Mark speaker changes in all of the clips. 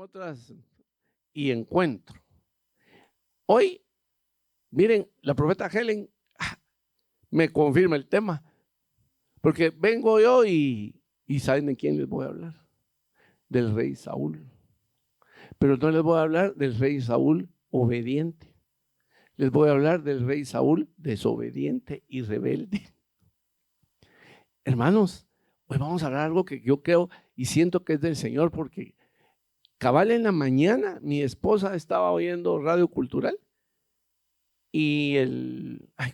Speaker 1: otras y encuentro. Hoy, miren, la profeta Helen me confirma el tema, porque vengo yo y ¿saben de quién les voy a hablar? Del rey Saúl. Pero no les voy a hablar del rey Saúl obediente. Les voy a hablar del rey Saúl desobediente y rebelde. Hermanos, hoy vamos a hablar algo que yo creo y siento que es del Señor, porque cabal en la mañana mi esposa estaba oyendo Radio Cultural y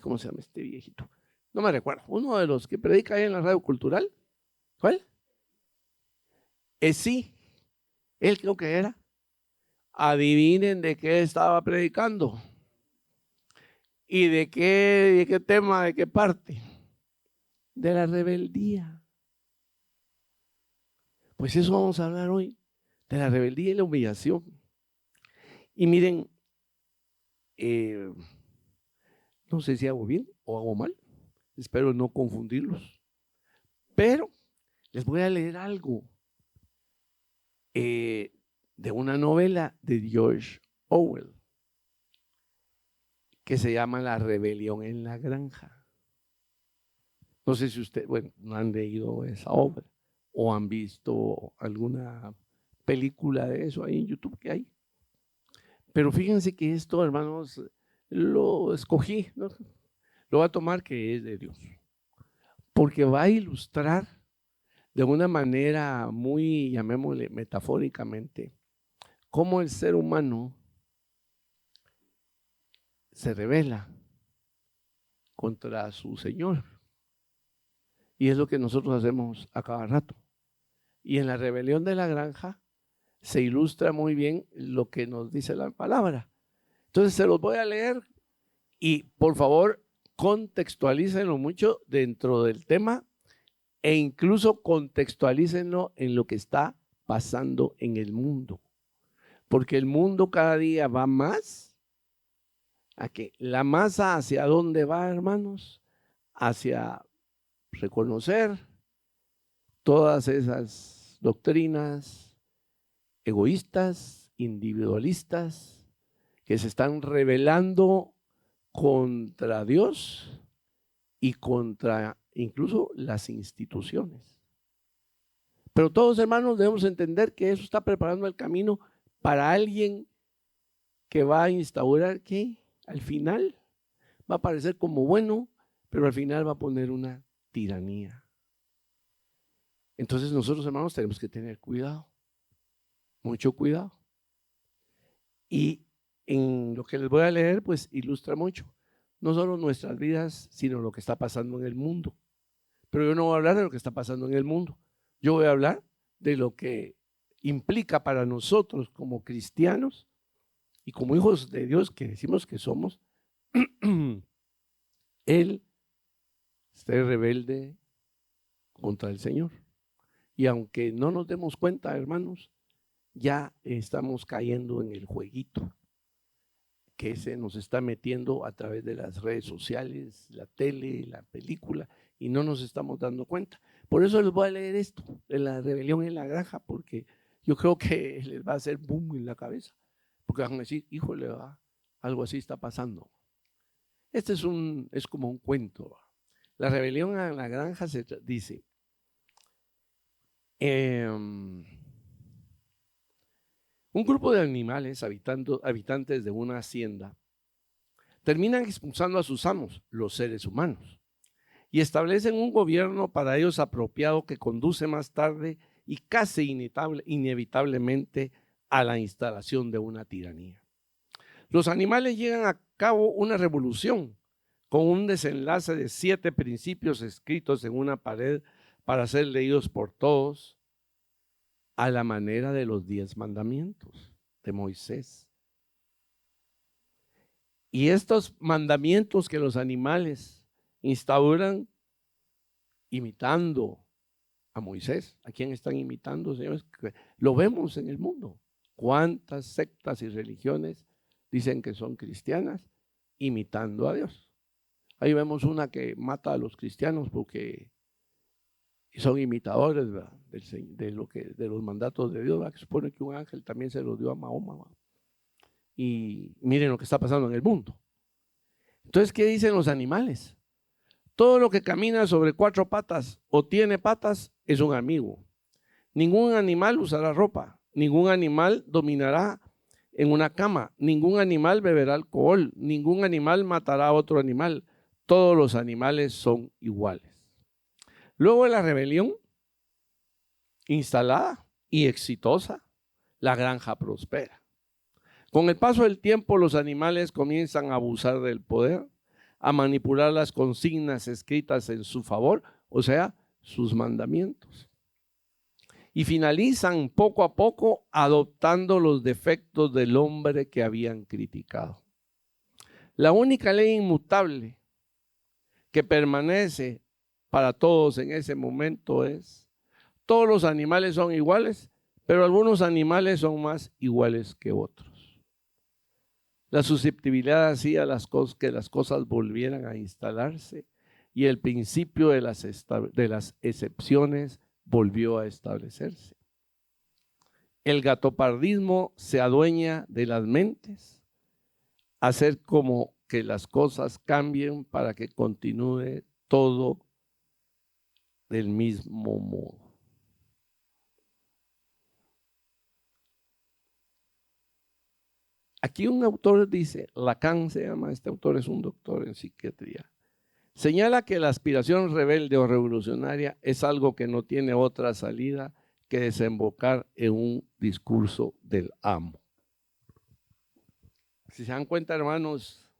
Speaker 1: ¿cómo se llama este viejito? No me recuerdo, uno de los que predica ahí en la Radio Cultural. ¿Cuál? Sí, él creo que era. Adivinen de qué estaba predicando y de qué tema, de qué parte. De la rebeldía. Pues eso vamos a hablar hoy, de la rebeldía y la humillación. Y miren, no sé si hago bien o hago mal, espero no confundirlos, pero les voy a leer algo de una novela de George Orwell que se llama La rebelión en la granja. No sé si ustedes, bueno, no han leído esa obra o han visto alguna película de eso ahí en YouTube que hay. Pero fíjense que esto, hermanos, lo escogí, ¿no? Lo voy a tomar que es de Dios, porque va a ilustrar de una manera muy, llamémosle metafóricamente, cómo el ser humano se rebela contra su Señor. Y es lo que nosotros hacemos a cada rato. Y en la rebelión de la granja se ilustra muy bien lo que nos dice la palabra. Entonces se los voy a leer y por favor contextualícenlo mucho dentro del tema e incluso contextualícenlo en lo que está pasando en el mundo. Porque el mundo cada día va más a que la masa hacia dónde va, hermanos, hacia reconocer todas esas doctrinas egoístas, individualistas, que se están rebelando contra Dios y contra incluso las instituciones. Pero todos, hermanos, debemos entender que eso está preparando el camino para alguien que va a instaurar que al final va a parecer como bueno, pero al final va a poner una tiranía. Entonces nosotros, hermanos, tenemos que tener cuidado, mucho cuidado. Y en lo que les voy a leer, pues ilustra mucho, no solo nuestras vidas, sino lo que está pasando en el mundo. Pero yo no voy a hablar de lo que está pasando en el mundo, yo voy a hablar de lo que implica para nosotros como cristianos y como hijos de Dios que decimos que somos, el ser rebelde contra el Señor. Y aunque no nos demos cuenta, hermanos, ya estamos cayendo en el jueguito que se nos está metiendo a través de las redes sociales, la tele, la película, y no nos estamos dando cuenta. Por eso les voy a leer esto, de la rebelión en la granja, porque yo creo que les va a hacer boom en la cabeza, porque van a decir, híjole, algo así está pasando. Este es como un cuento. La rebelión en la granja se dice, un grupo de animales habitantes de una hacienda terminan expulsando a sus amos, los seres humanos, y establecen un gobierno para ellos apropiado que conduce más tarde y casi inevitablemente a la instalación de una tiranía. Los animales llevan a cabo una revolución con un desenlace de 7 principios escritos en una pared para ser leídos por todos a la manera de los 10 mandamientos de Moisés. Y estos mandamientos que los animales instauran imitando a Moisés. ¿A quién están imitando, señores? Lo vemos en el mundo. ¿Cuántas sectas y religiones dicen que son cristianas imitando a Dios? Ahí vemos una que mata a los cristianos porque y son imitadores, ¿verdad? De los mandatos de Dios, ¿verdad? Que supone que un ángel también se los dio a Mahoma, ¿verdad? Y miren lo que está pasando en el mundo. Entonces, ¿qué dicen los animales? Todo lo que camina sobre 4 patas o tiene patas es un amigo. Ningún animal usará ropa, ningún animal dominará en una cama, ningún animal beberá alcohol, ningún animal matará a otro animal. Todos los animales son iguales. Luego de la rebelión instalada y exitosa, la granja prospera. Con el paso del tiempo, los animales comienzan a abusar del poder, a manipular las consignas escritas en su favor, o sea, sus mandamientos. Y finalizan poco a poco adoptando los defectos del hombre que habían criticado. La única ley inmutable que permanece para todos en ese momento es: todos los animales son iguales, pero algunos animales son más iguales que otros. La susceptibilidad hacía que las cosas volvieran a instalarse y el principio de las excepciones volvió a establecerse. El gatopardismo se adueña de las mentes, hacer como que las cosas cambien para que continúe todo del mismo modo. Aquí un autor dice, Lacan se llama, este autor es un doctor en psiquiatría, señala que la aspiración rebelde o revolucionaria es algo que no tiene otra salida que desembocar en un discurso del amo. Si se dan cuenta, hermanos,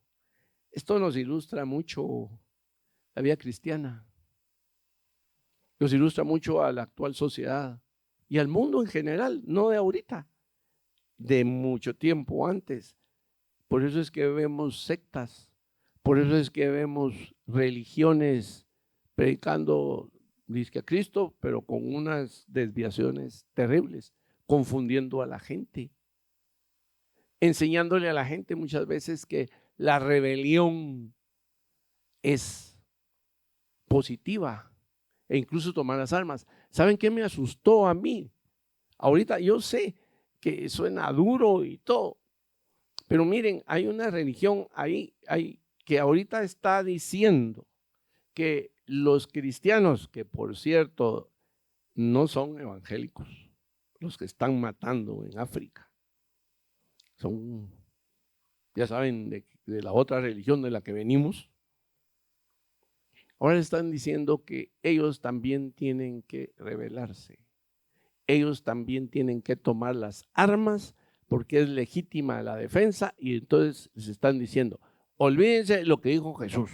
Speaker 1: esto nos ilustra mucho la vida cristiana, nos ilustra mucho a la actual sociedad y al mundo en general, no de ahorita, de mucho tiempo antes. Por eso es que vemos sectas, por eso es que vemos religiones predicando dizque a Cristo, pero con unas desviaciones terribles, confundiendo a la gente, enseñándole a la gente muchas veces que la rebelión es positiva e incluso tomar las armas. ¿Saben qué me asustó a mí? Ahorita yo sé que suena duro y todo, pero miren, hay una religión ahí que ahorita está diciendo que los cristianos, que por cierto no son evangélicos, los que están matando en África, son, ya saben, de la otra religión de la que venimos, ahora están diciendo que ellos también tienen que rebelarse, ellos también tienen que tomar las armas porque es legítima la defensa, y entonces les están diciendo, olvídense lo que dijo Jesús,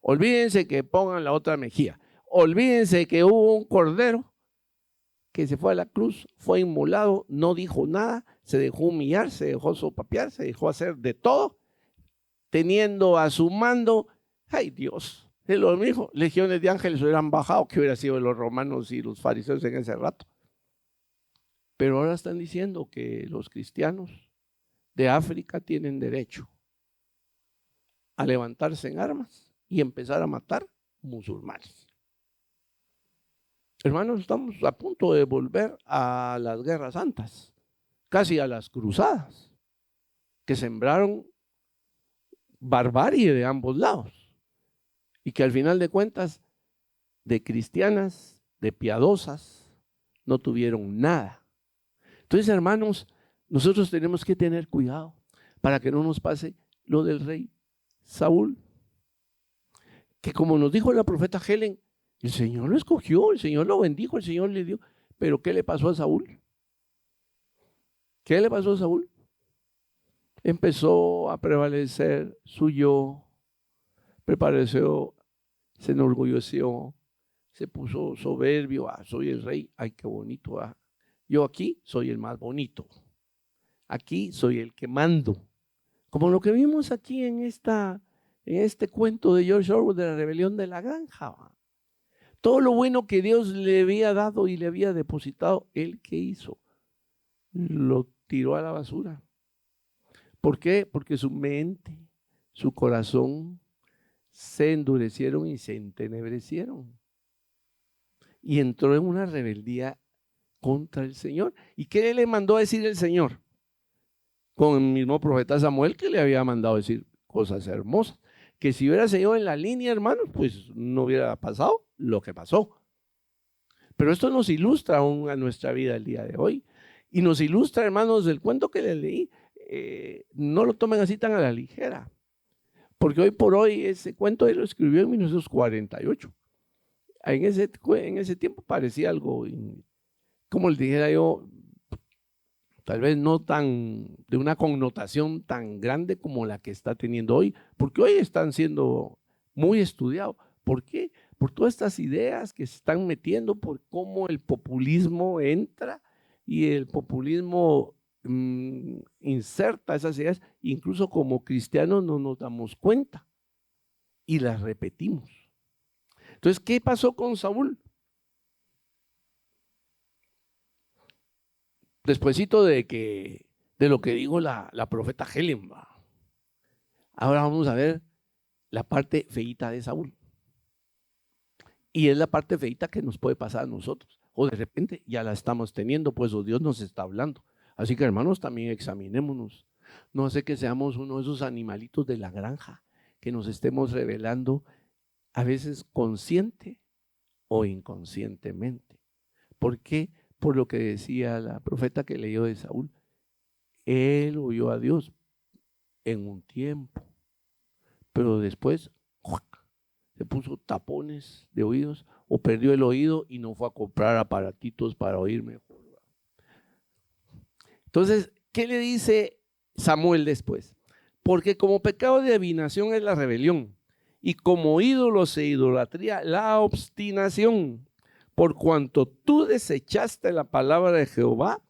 Speaker 1: olvídense que pongan la otra mejilla, olvídense que hubo un cordero que se fue a la cruz, fue inmolado, no dijo nada, se dejó humillar, se dejó sopapear, se dejó hacer de todo, teniendo a su mando, ay Dios, es lo mismo, legiones de ángeles hubieran bajado, que hubiera sido los romanos y los fariseos en ese rato. Pero ahora están diciendo que los cristianos de África tienen derecho a levantarse en armas y empezar a matar musulmanes. Hermanos, estamos a punto de volver a las guerras santas, casi a las cruzadas, que sembraron barbarie de ambos lados y que al final de cuentas de cristianas, de piadosas, no tuvieron nada. Entonces, hermanos, nosotros tenemos que tener cuidado para que no nos pase lo del rey Saúl, que como nos dijo la profeta Helen, el Señor lo escogió, el Señor lo bendijo, el Señor le dio. Pero ¿qué le pasó a Saúl? ¿Qué le pasó a Saúl? Empezó a prevalecer su yo, prevaleció, se enorgulleció, se puso soberbio, soy el rey, ay qué bonito, yo aquí soy el más bonito, aquí soy el que mando, como lo que vimos aquí en este cuento de George Orwell de la rebelión de la granja. Todo lo bueno que Dios le había dado y le había depositado, ¿él qué hizo? Lo tiró a la basura. ¿Por qué? Porque su mente, su corazón se endurecieron y se entenebrecieron. y entró en una rebeldía contra el Señor. ¿Y qué le mandó a decir el Señor? Con el mismo profeta Samuel, que le había mandado decir cosas hermosas, que si hubiera seguido en la línea, hermanos, pues no hubiera pasado lo que pasó. Pero esto nos ilustra aún a nuestra vida el día de hoy. Y nos ilustra, hermanos, el cuento que les leí. No lo tomen así tan a la ligera. Porque hoy por hoy ese cuento él lo escribió en 1948. En ese tiempo parecía algo, como les dijera yo, tal vez no tan de una connotación tan grande como la que está teniendo hoy, porque hoy están siendo muy estudiados. ¿Por qué? Por todas estas ideas que se están metiendo, por cómo el populismo entra y el populismo inserta esas ideas, incluso como cristianos no nos damos cuenta y las repetimos. Entonces, ¿qué pasó con Saúl? Despuésito de lo que dijo la profeta Helen. Ahora vamos a ver la parte feíta de Saúl. Y es la parte feíta que nos puede pasar a nosotros. O de repente ya la estamos teniendo, pues o Dios nos está hablando. Así que hermanos, también examinémonos. No hace que seamos uno de esos animalitos de la granja, que nos estemos revelando a veces consciente o inconscientemente. ¿Por qué? Por lo que decía la profeta que leyó de Saúl. Él oyó a Dios en un tiempo, pero después se puso tapones de oídos o perdió el oído y no fue a comprar aparatitos para oír mejor. Entonces, ¿qué le dice Samuel después? Porque como pecado de adivinación es la rebelión y como ídolos e idolatría la obstinación. Por cuanto tú desechaste la palabra de Jehová,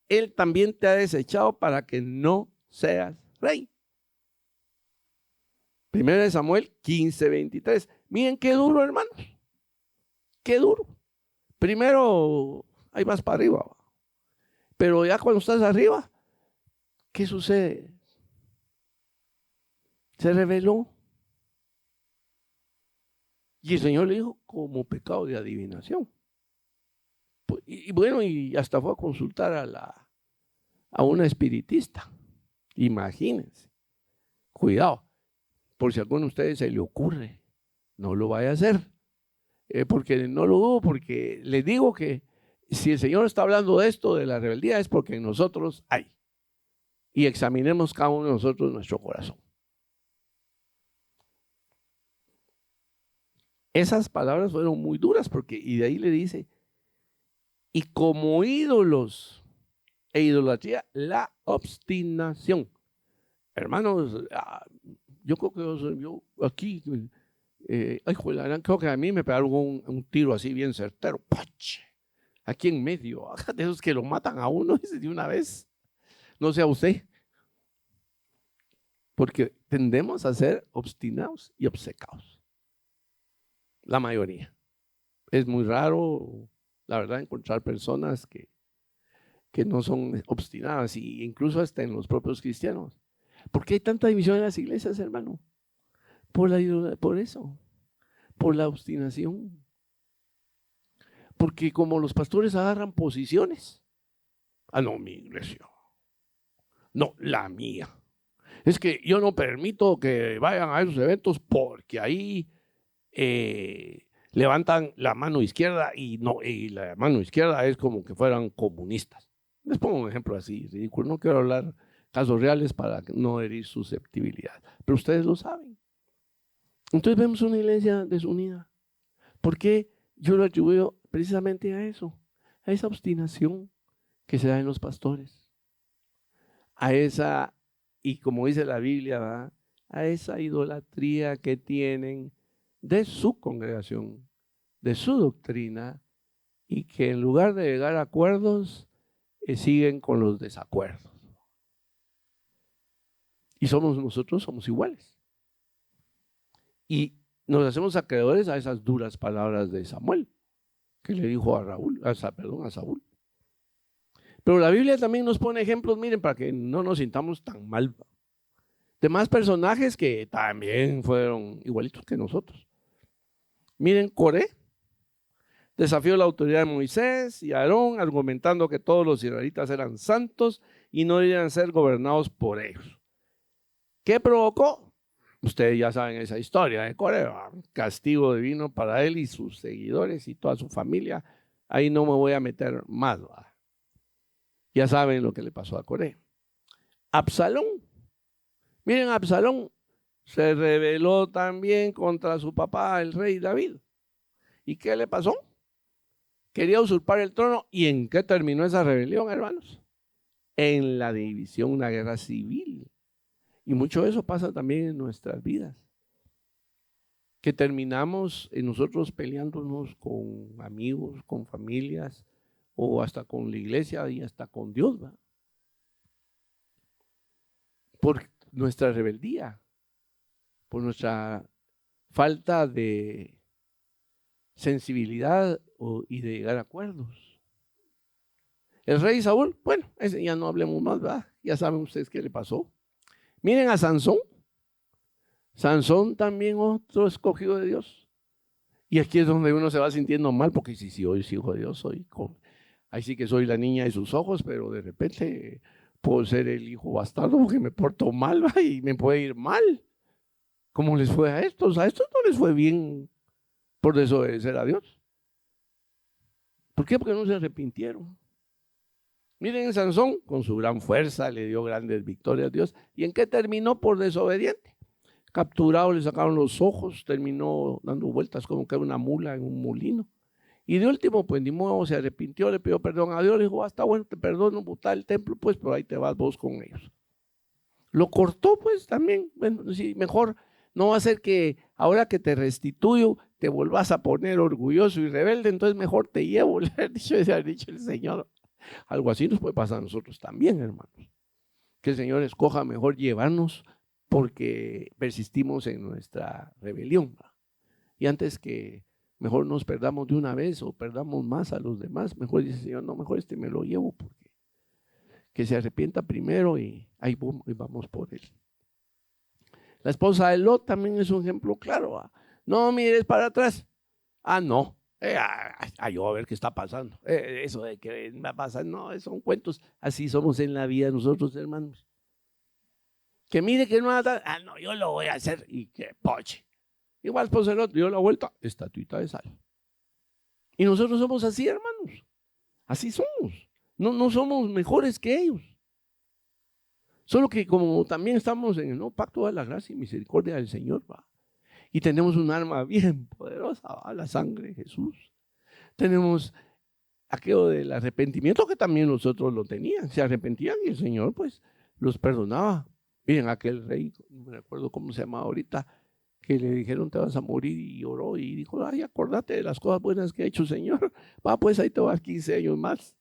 Speaker 1: él también te ha desechado para que no seas rey. 1 Samuel 15:23. Miren qué duro, hermanos. Qué duro. Primero, ahí vas para arriba. Pero ya cuando estás arriba, ¿qué sucede? Se reveló. Y el Señor le dijo, como pecado de adivinación. Y bueno, y hasta fue a consultar a una espiritista. Imagínense. Cuidado, por si a alguno de ustedes se le ocurre, no lo vaya a hacer. Porque no lo dudo, porque les digo que si el Señor está hablando de esto, de la rebeldía, es porque en nosotros hay. Y examinemos cada uno de nosotros nuestro corazón. Esas palabras fueron muy duras, porque, y de ahí le dice, y como ídolos e idolatría, la obstinación. Hermanos, yo creo que yo aquí, creo que a mí me pegaron un tiro así bien certero, ¡pach! Aquí en medio, de esos que lo matan a uno de una vez. No sea usted, porque tendemos a ser obstinados y obcecados. La mayoría. Es muy raro, la verdad, encontrar personas que no son obstinadas, y incluso hasta en los propios cristianos. ¿Por qué hay tanta división en las iglesias, hermano? Por eso, por la obstinación. Porque como los pastores agarran posiciones, no, mi iglesia, no, la mía. Es que yo no permito que vayan a esos eventos porque ahí levantan la mano izquierda y la mano izquierda es como que fueran comunistas. Les pongo un ejemplo así, ridículo. No quiero hablar casos reales para no herir susceptibilidad, pero ustedes lo saben. Entonces vemos una iglesia desunida. ¿Por qué? Yo lo atribuyo precisamente a eso, a esa obstinación que se da en los pastores, a esa, y como dice la Biblia, ¿verdad?, a esa idolatría que tienen de su congregación, de su doctrina, y que en lugar de llegar a acuerdos, siguen con los desacuerdos. Y nosotros somos iguales. Y nos hacemos acreedores a esas duras palabras de Samuel, que le dijo a Saúl. Pero la Biblia también nos pone ejemplos, miren, para que no nos sintamos tan mal, de más personajes que también fueron igualitos que nosotros. Miren, Coré Desafió la autoridad de Moisés y Aarón, argumentando que todos los israelitas eran santos y no debían ser gobernados por ellos. ¿Qué provocó? Ustedes ya saben esa historia de Coré, castigo divino para él y sus seguidores y toda su familia. Ahí no me voy a meter más. Ya saben lo que le pasó a Coré. Absalón. Miren, Absalón se rebeló también contra su papá, el rey David. ¿Y qué le pasó? Quería usurpar el trono. ¿Y en qué terminó esa rebelión, hermanos? En la división, una guerra civil. Y mucho de eso pasa también en nuestras vidas. Que terminamos nosotros peleándonos con amigos, con familias, o hasta con la iglesia y hasta con Dios, ¿verdad? Por nuestra rebeldía, por nuestra falta de sensibilidad y de llegar a acuerdos. El rey Saúl, bueno, ese ya no hablemos más, ¿verdad? Ya saben ustedes qué le pasó. Miren a Sansón. Sansón también otro escogido de Dios. Y aquí es donde uno se va sintiendo mal, porque si hoy soy hijo de Dios, ahí sí que soy la niña de sus ojos, pero de repente puedo ser el hijo bastardo porque me porto mal, ¿va? Y me puede ir mal. ¿Cómo les fue a estos? A estos no les fue bien por desobedecer a Dios. ¿Por qué? Porque no se arrepintieron. Miren, Sansón, con su gran fuerza, le dio grandes victorias a Dios. ¿Y en qué terminó? Por desobediente. Capturado, le sacaron los ojos, terminó dando vueltas como que era una mula en un molino. Y de último, pues ni modo, se arrepintió, le pidió perdón a Dios, le dijo, está bueno, te perdono, botar el templo, pues, pero ahí te vas vos con ellos. Lo cortó, pues, también. Bueno, sí, mejor no va a ser que ahora que te restituyo, te volvás a poner orgulloso y rebelde, entonces mejor te llevo, le ha dicho el Señor. Algo así nos puede pasar a nosotros también, hermanos. Que el Señor escoja mejor llevarnos porque persistimos en nuestra rebelión. Y antes que mejor nos perdamos de una vez o perdamos más a los demás, mejor dice el Señor, no, mejor me lo llevo porque que se arrepienta primero y ahí vamos por él. La esposa de Lot también es un ejemplo claro. No mires para atrás. No. Yo a ver qué está pasando. Eso de que va a pasar, no, son cuentos. Así somos en la vida nosotros, hermanos. Que mire que no va a dar. No, yo lo voy a hacer y que poche. Igual esposa de Lot dio la vuelta, estatuita de sal. Y nosotros somos así, hermanos. Así somos. No somos mejores que ellos. Solo que como también estamos en el nuevo pacto de la gracia y misericordia del Señor, ¿va? Y tenemos un arma bien poderosa, ¿va? La sangre de Jesús. Tenemos aquello del arrepentimiento que también nosotros lo tenían. Se arrepentían y el Señor pues los perdonaba. Miren, aquel rey, no me acuerdo cómo se llama ahorita, que le dijeron te vas a morir y oró y dijo, ay, acordate de las cosas buenas que ha hecho el Señor. Va, pues ahí te vas 15 años más.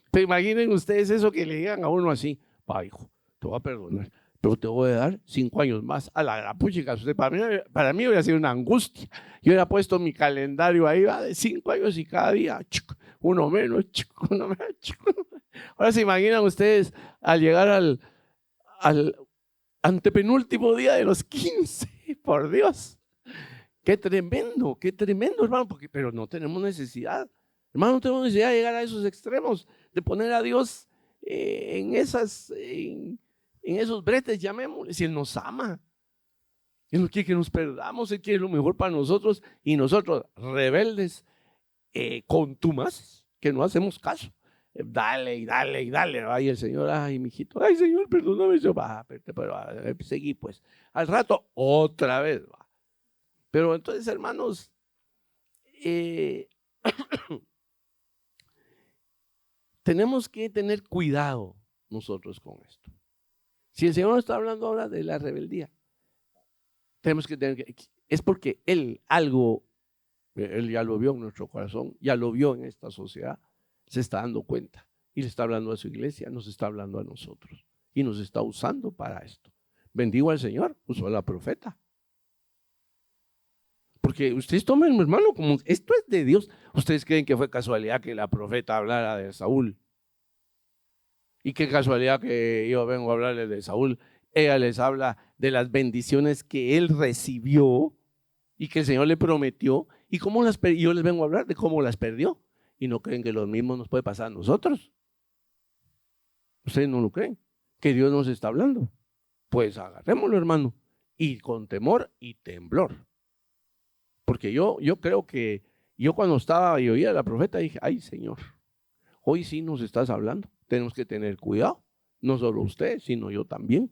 Speaker 1: Pero imaginen ustedes eso que le digan a uno así, va, hijo, te voy a perdonar, pero te voy a dar 5 años más. A la puchica, para mí hubiera sido una angustia. Yo hubiera puesto mi calendario ahí, va, de 5 años y cada día, uno menos, uno menos. Ahora se imaginan ustedes al llegar al antepenúltimo día de los 15, por Dios. Qué tremendo, hermano, pero no tenemos necesidad. Hermano, no tenemos necesidad de llegar a esos extremos, de poner a Dios en esos bretes, llamémosle, si Él nos ama. Él no quiere que nos perdamos, Él quiere lo mejor para nosotros y nosotros, rebeldes, contumaces, que no hacemos caso. Dale y dale y dale. Ay, el Señor, ay, mijito, ay, Señor, perdóname. Yo, pero seguí, pues. Al rato, otra vez, va. Pero entonces, hermanos, tenemos que tener cuidado nosotros con esto. Si el Señor nos está hablando ahora de la rebeldía, tenemos que tener que, es porque Él ya lo vio en nuestro corazón, ya lo vio en esta sociedad, se está dando cuenta y le está hablando a su iglesia, nos está hablando a nosotros y nos está usando para esto. Bendigo al Señor, usó a la profeta. Porque ustedes tomen, hermano, como esto es de Dios. ¿Ustedes creen que fue casualidad que la profeta hablara de Saúl? Y qué casualidad que yo vengo a hablarles de Saúl. Ella les habla de las bendiciones que él recibió y que el Señor le prometió, y cómo yo les vengo a hablar de cómo las perdió, y no creen que lo mismo nos puede pasar a nosotros. Ustedes no lo creen, que Dios nos está hablando. Pues agarrémoslo, hermano, y con temor y temblor. Porque yo creo que yo cuando estaba y oía a la profeta dije, ay Señor, hoy sí nos estás hablando, tenemos que tener cuidado, no solo usted, sino yo también.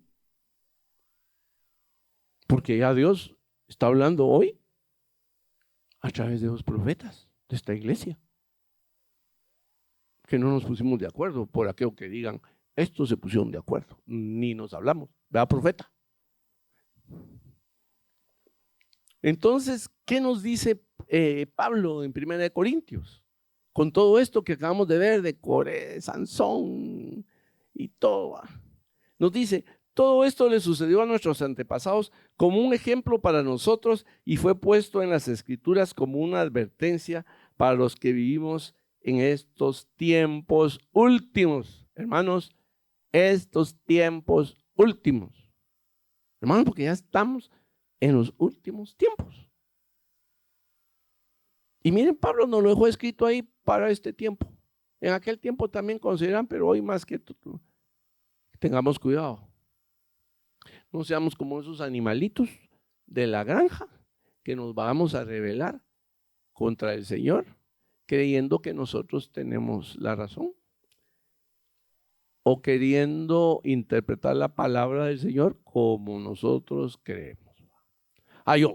Speaker 1: Porque ya Dios está hablando hoy a través de los profetas de esta iglesia. Que no nos pusimos de acuerdo por aquello que digan, estos se pusieron de acuerdo, ni nos hablamos, ¿verdad, profeta? Entonces, ¿qué nos dice Pablo en 1 Corintios? Con todo esto que acabamos de ver de Coré, Sansón y todo, nos dice, todo esto le sucedió a nuestros antepasados como un ejemplo para nosotros y fue puesto en las Escrituras como una advertencia para los que vivimos en estos tiempos últimos. Hermanos, estos tiempos últimos. Hermanos, porque ya estamos en los últimos tiempos. Y miren, Pablo nos lo dejó escrito ahí para este tiempo. En aquel tiempo también consideran, pero hoy más que todo, tengamos cuidado. No seamos como esos animalitos de la granja que nos vamos a rebelar contra el Señor, creyendo que nosotros tenemos la razón o queriendo interpretar la palabra del Señor como nosotros creemos.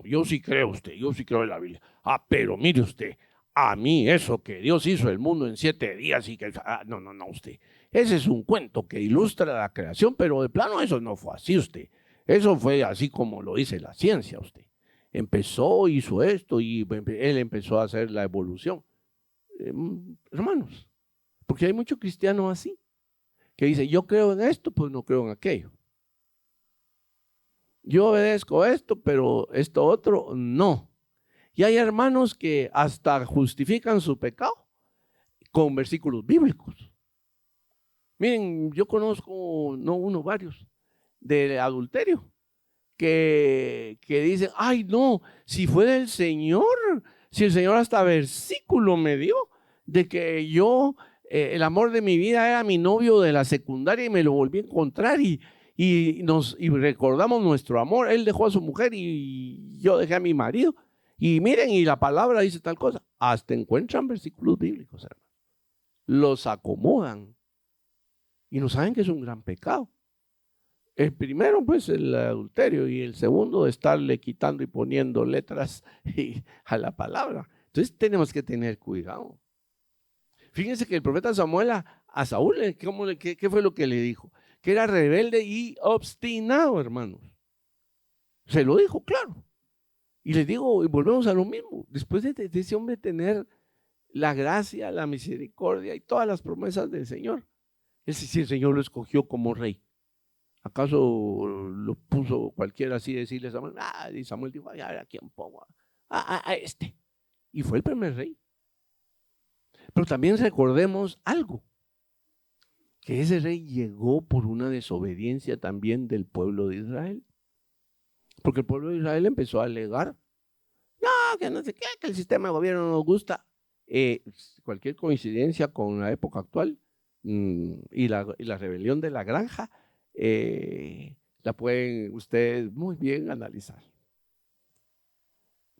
Speaker 1: Yo sí creo yo sí creo en la Biblia. Pero mire usted, a mí eso que Dios hizo el mundo en 7 días y que... no, usted. Ese es un cuento que ilustra la creación, pero de plano eso no fue así, usted. Eso fue así como lo dice la ciencia, usted. Hizo esto y él empezó a hacer la evolución. Hermanos, porque hay muchos cristianos así, que dicen, yo creo en esto, pues no creo en aquello. Yo obedezco esto, pero esto otro no. Y hay hermanos que hasta justifican su pecado con versículos bíblicos. Miren, yo conozco, no uno, varios, de adulterio, que dicen, ay no, si fue del Señor, si el Señor hasta versículo me dio de que yo, el amor de mi vida era mi novio de la secundaria y me lo volví a encontrar y recordamos nuestro amor, él dejó a su mujer y yo dejé a mi marido. Y miren, y la palabra dice tal cosa. Hasta encuentran versículos bíblicos, hermano. Los acomodan y no saben que es un gran pecado. El primero, pues, el adulterio, y el segundo, estarle quitando y poniendo letras a la palabra. Entonces tenemos que tener cuidado. Fíjense que el profeta Samuel a Saúl, ¿qué fue lo que le dijo? Que era rebelde y obstinado, hermanos. Se lo dijo, claro. Y les digo, y volvemos a lo mismo, después de ese hombre tener la gracia, la misericordia y todas las promesas del Señor, si el Señor lo escogió como rey, ¿acaso lo puso cualquiera así decirle a Samuel? Y Samuel dijo, a ver, ¿a quién pongo? A este. Y fue el primer rey. Pero también recordemos algo, que ese rey llegó por una desobediencia también del pueblo de Israel. Porque el pueblo de Israel empezó a alegar, no, que no sé qué, que el sistema de gobierno no nos gusta. Cualquier coincidencia con la época actual y la rebelión de la granja, la pueden ustedes muy bien analizar.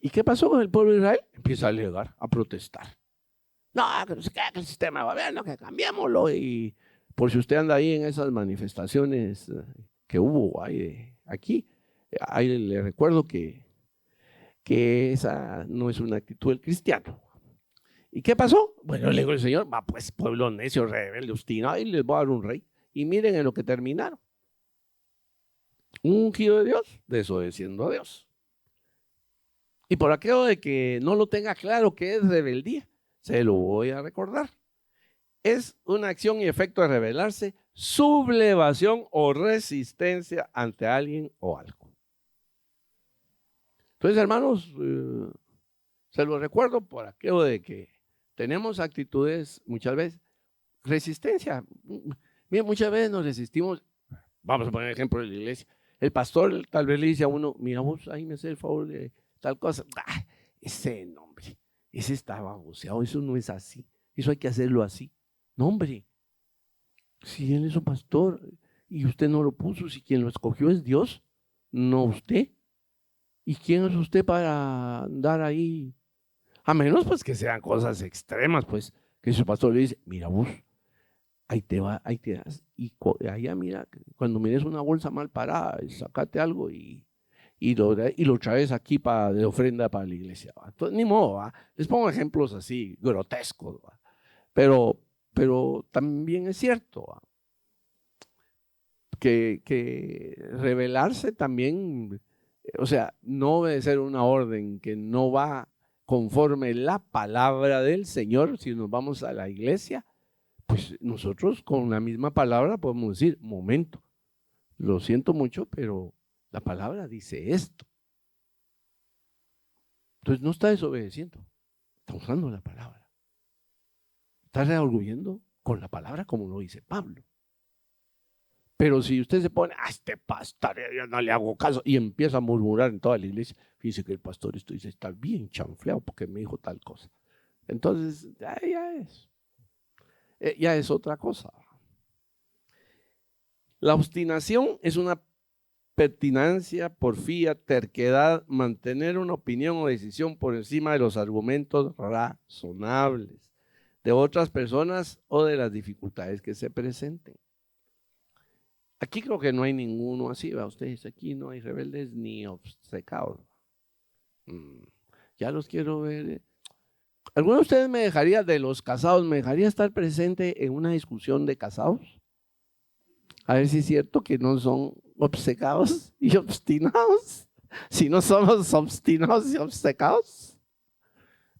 Speaker 1: ¿Y qué pasó con el pueblo de Israel? Empieza a alegar, a protestar. No, que no sé qué, que el sistema de gobierno, que cambiémoslo. Y por si usted anda ahí en esas manifestaciones que hubo aquí, ahí le recuerdo que esa no es una actitud del cristiano. ¿Y qué pasó? Bueno, le digo el Señor, pues pueblo necio, rebelde, obstinado, y les voy a dar un rey. Y miren en lo que terminaron. Un ungido de Dios, desobedeciendo a Dios. Y por aquello de que no lo tenga claro que es rebeldía, se lo voy a recordar. Es una acción y efecto de rebelarse, sublevación o resistencia ante alguien o algo. Entonces, hermanos, se lo recuerdo por aquello de que tenemos actitudes muchas veces, resistencia. Miren, muchas veces nos resistimos. Vamos a poner ejemplo de la iglesia. El pastor tal vez le dice a uno, mira vos, ahí me hace el favor de tal cosa. Ese nombre, ese está baboseado, eso no es así, eso hay que hacerlo así. No, hombre, si él es un pastor y usted no lo puso, si quien lo escogió es Dios, no usted. ¿Y quién es usted para andar ahí? A menos pues que sean cosas extremas, pues, que su pastor le dice, mira vos, ahí te va, ahí te das, y allá mira, cuando mires una bolsa mal parada, sacate algo y lo traes aquí de ofrenda para la iglesia. ¿Va? Entonces, ni modo, ¿va? Les pongo ejemplos así, grotescos, ¿va? Pero también es cierto, ¿va? Que rebelarse también, o sea, no obedecer una orden que no va conforme la palabra del Señor, si nos vamos a la iglesia, pues nosotros con la misma palabra podemos decir, momento, lo siento mucho, pero la palabra dice esto. Entonces no está desobedeciendo, está usando la palabra. Está reorgullendo con la palabra como lo dice Pablo. Pero si usted se pone, este pastor, yo no le hago caso, y empieza a murmurar en toda la iglesia, fíjese que el pastor esto dice, está bien chanfleado porque me dijo tal cosa. Entonces, ya es otra cosa. La obstinación es una pertinacia, porfía, terquedad, mantener una opinión o decisión por encima de los argumentos razonables de otras personas o de las dificultades que se presenten. Aquí creo que no hay ninguno así, ¿va? Ustedes aquí no hay rebeldes ni obcecados. Ya los quiero ver. ¿Alguno de ustedes me dejaría, de los casados, me dejaría estar presente en una discusión de casados? A ver si es cierto que no son obcecados y obstinados. Si no somos obstinados y obcecados,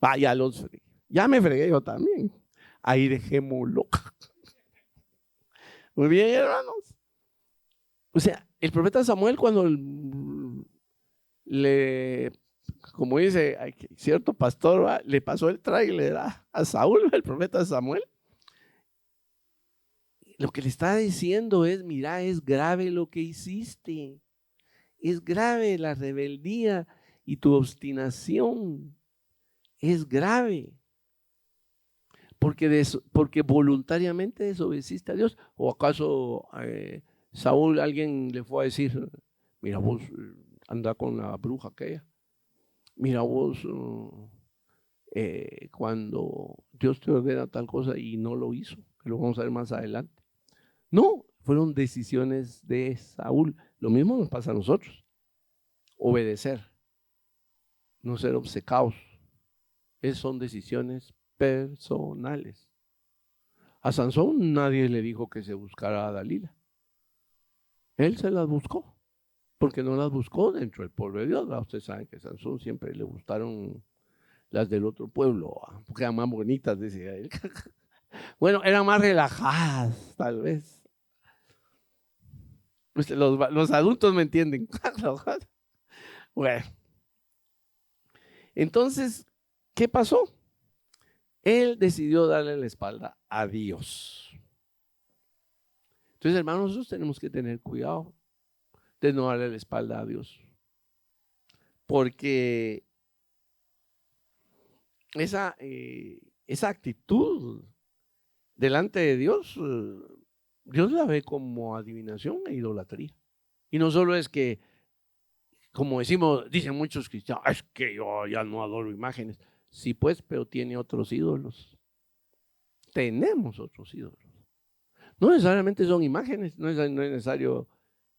Speaker 1: vaya, los fregué. Ya me fregué yo también. Ahí dejémoslo. Muy bien, hermanos. O sea, el profeta Samuel cuando como dice cierto pastor, ¿va? Le pasó el tráiler a Saúl, el profeta Samuel. Lo que le está diciendo es, mira, es grave lo que hiciste. Es grave la rebeldía y tu obstinación. Es grave. Porque voluntariamente desobedeciste a Dios. ¿O acaso Saúl, alguien le fue a decir, mira vos, anda con la bruja aquella? Mira vos, cuando Dios te ordena tal cosa y no lo hizo, que lo vamos a ver más adelante. No, fueron decisiones de Saúl. Lo mismo nos pasa a nosotros. Obedecer, no ser obcecados. Esas son decisiones personales. A Sansón nadie le dijo que se buscara a Dalila. Él se las buscó, porque no las buscó dentro del pueblo de Dios. Ustedes saben que a Sansón siempre le gustaron las del otro pueblo, porque eran más bonitas, decía él. Bueno, eran más relajadas, tal vez. Los adultos me entienden. Bueno, entonces, ¿qué pasó? Él decidió darle la espalda a Dios. Entonces, hermanos, nosotros tenemos que tener cuidado de no darle la espalda a Dios. Porque esa actitud delante de Dios, Dios la ve como adivinación e idolatría. Y no solo es que, como dicen muchos cristianos, es que yo ya no adoro imágenes. Sí, pues, pero tiene otros ídolos. Tenemos otros ídolos. No necesariamente son imágenes, no es necesario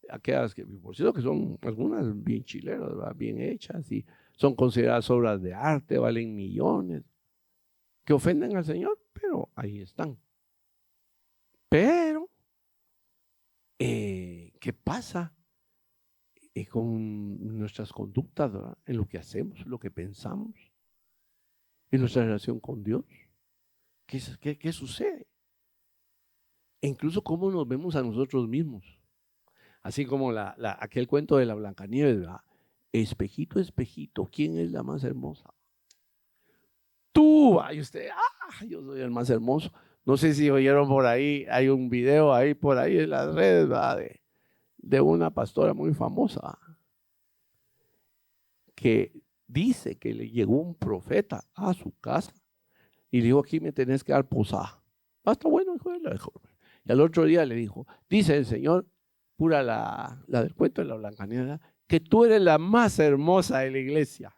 Speaker 1: aquellas que, por cierto, que son algunas bien chileras, ¿verdad? Bien hechas y son consideradas obras de arte, valen millones, que ofenden al Señor, pero ahí están. Pero, ¿qué pasa con nuestras conductas, ¿verdad? En lo que hacemos, en lo que pensamos, en nuestra relación con Dios? ¿Qué sucede? E incluso cómo nos vemos a nosotros mismos. Así como aquel cuento de la Blancanieves, ¿verdad? Espejito, espejito, ¿quién es la más hermosa? Tú, y usted, yo soy el más hermoso. No sé si oyeron por ahí, hay un video ahí por ahí en las redes, ¿verdad? De una pastora muy famosa que dice que le llegó un profeta a su casa y le dijo, aquí me tenés que dar posada. Ah, está bueno, hijo de la dejó. Y al otro día le dijo, dice el Señor, pura la del cuento de la Blancanieves, que tú eres la más hermosa de la iglesia.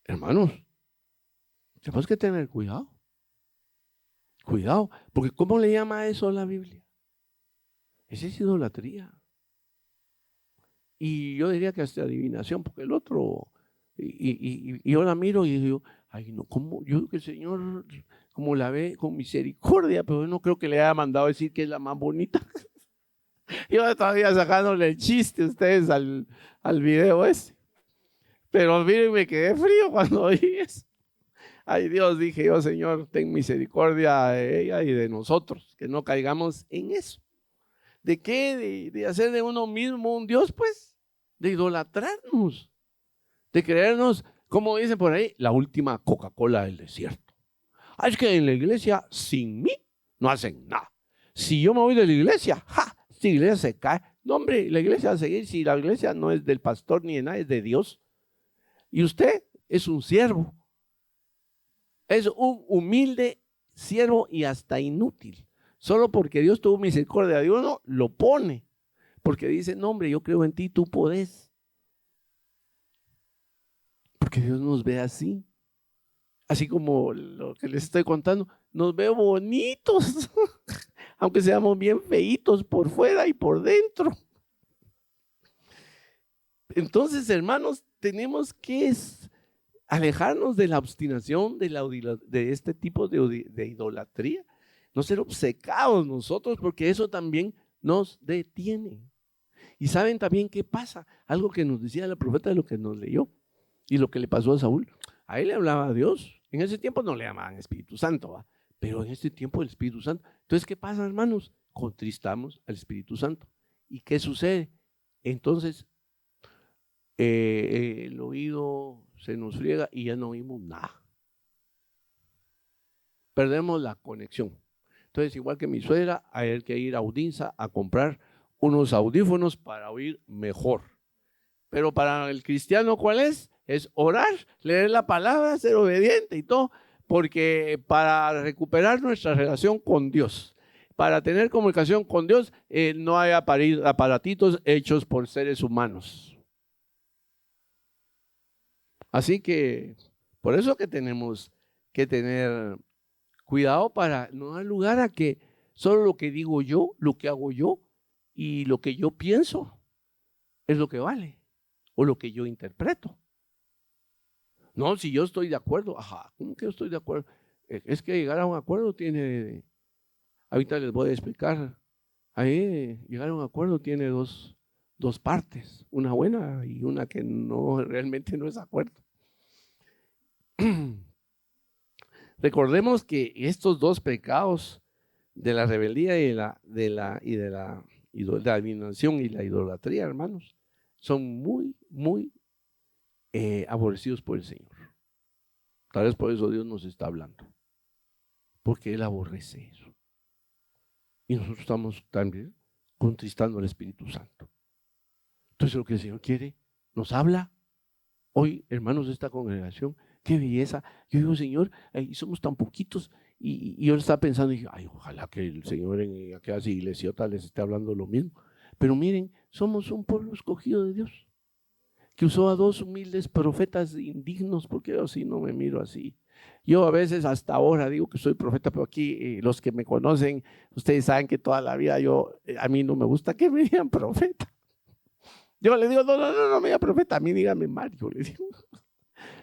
Speaker 1: Hermanos, tenemos que tener cuidado. Cuidado, porque ¿cómo le llama eso a la Biblia? Esa es idolatría. Y yo diría que hasta adivinación, porque el otro, y yo la miro y digo, ay no, ¿cómo? Yo creo que el Señor, como la ve con misericordia, pero yo no creo que le haya mandado a decir que es la más bonita. Yo todavía sacándole el chiste a ustedes al video ese. Pero miren, me quedé frío cuando oí eso. Ay Dios, dije yo, Señor, ten misericordia de ella y de nosotros, que no caigamos en eso. ¿De qué? De hacer de uno mismo un Dios, pues, de idolatrarnos, de creernos, como dicen por ahí, la última Coca-Cola del desierto. Ah, es que en la iglesia, sin mí, no hacen nada. Si yo me voy de la iglesia, ¡ja! Si la iglesia se cae. No, hombre, la iglesia va a seguir si la iglesia no es del pastor ni de nadie, es de Dios. Y usted es un siervo. Es un humilde siervo y hasta inútil. Solo porque Dios tuvo misericordia de uno, lo pone. Porque dice, no hombre, yo creo en ti, tú podés. Porque Dios nos ve así. Así como lo que les estoy contando, nos ve bonitos. Aunque seamos bien feitos por fuera y por dentro. Entonces, hermanos, tenemos que alejarnos de la obstinación, de este tipo de idolatría. No ser obcecados nosotros, porque eso también nos detiene. Y saben también qué pasa, algo que nos decía la profeta de lo que nos leyó y lo que le pasó a Saúl. A él le hablaba a Dios. En ese tiempo no le llamaban Espíritu Santo, ¿va? Pero en este tiempo el Espíritu Santo. Entonces, ¿qué pasa, hermanos? Contristamos al Espíritu Santo. ¿Y qué sucede? Entonces, el oído se nos friega y ya no oímos nada. Perdemos la conexión. Entonces, igual que mi suegra, hay que ir a Audinza a comprar unos audífonos para oír mejor. Pero para el cristiano, ¿cuál es? Es orar, leer la palabra, ser obediente y todo, porque para recuperar nuestra relación con Dios, para tener comunicación con Dios, no hay aparatitos hechos por seres humanos. Así que, por eso que tenemos que tener cuidado para no dar lugar a que solo lo que digo yo, lo que hago yo y lo que yo pienso es lo que vale o lo que yo interpreto. No, si yo estoy de acuerdo, ajá, ¿cómo que yo estoy de acuerdo? Es que llegar a un acuerdo tiene, ahorita les voy a explicar, ahí llegar a un acuerdo tiene dos partes, una buena y una que no, realmente no es acuerdo. Recordemos que estos dos pecados de la rebeldía y de la adivinación y la idolatría, hermanos, son muy, muy aborrecidos por el Señor. Tal vez por eso Dios nos está hablando, porque Él aborrece eso. Y nosotros estamos también contristando al Espíritu Santo. Entonces lo que el Señor quiere, nos habla. Hoy, hermanos de esta congregación, qué belleza. Yo digo, Señor, somos tan poquitos. Y yo estaba pensando, dije, ay, ojalá que el Señor en aquellas iglesias les esté hablando lo mismo. Pero miren, somos un pueblo escogido de Dios, que usó a dos humildes profetas indignos, porque yo así no me miro así. Yo a veces hasta ahora digo que soy profeta, pero aquí los que me conocen, ustedes saben que toda la vida a mí no me gusta que me digan profeta. Yo le digo, no me diga profeta, a mí dígame Mario, le digo.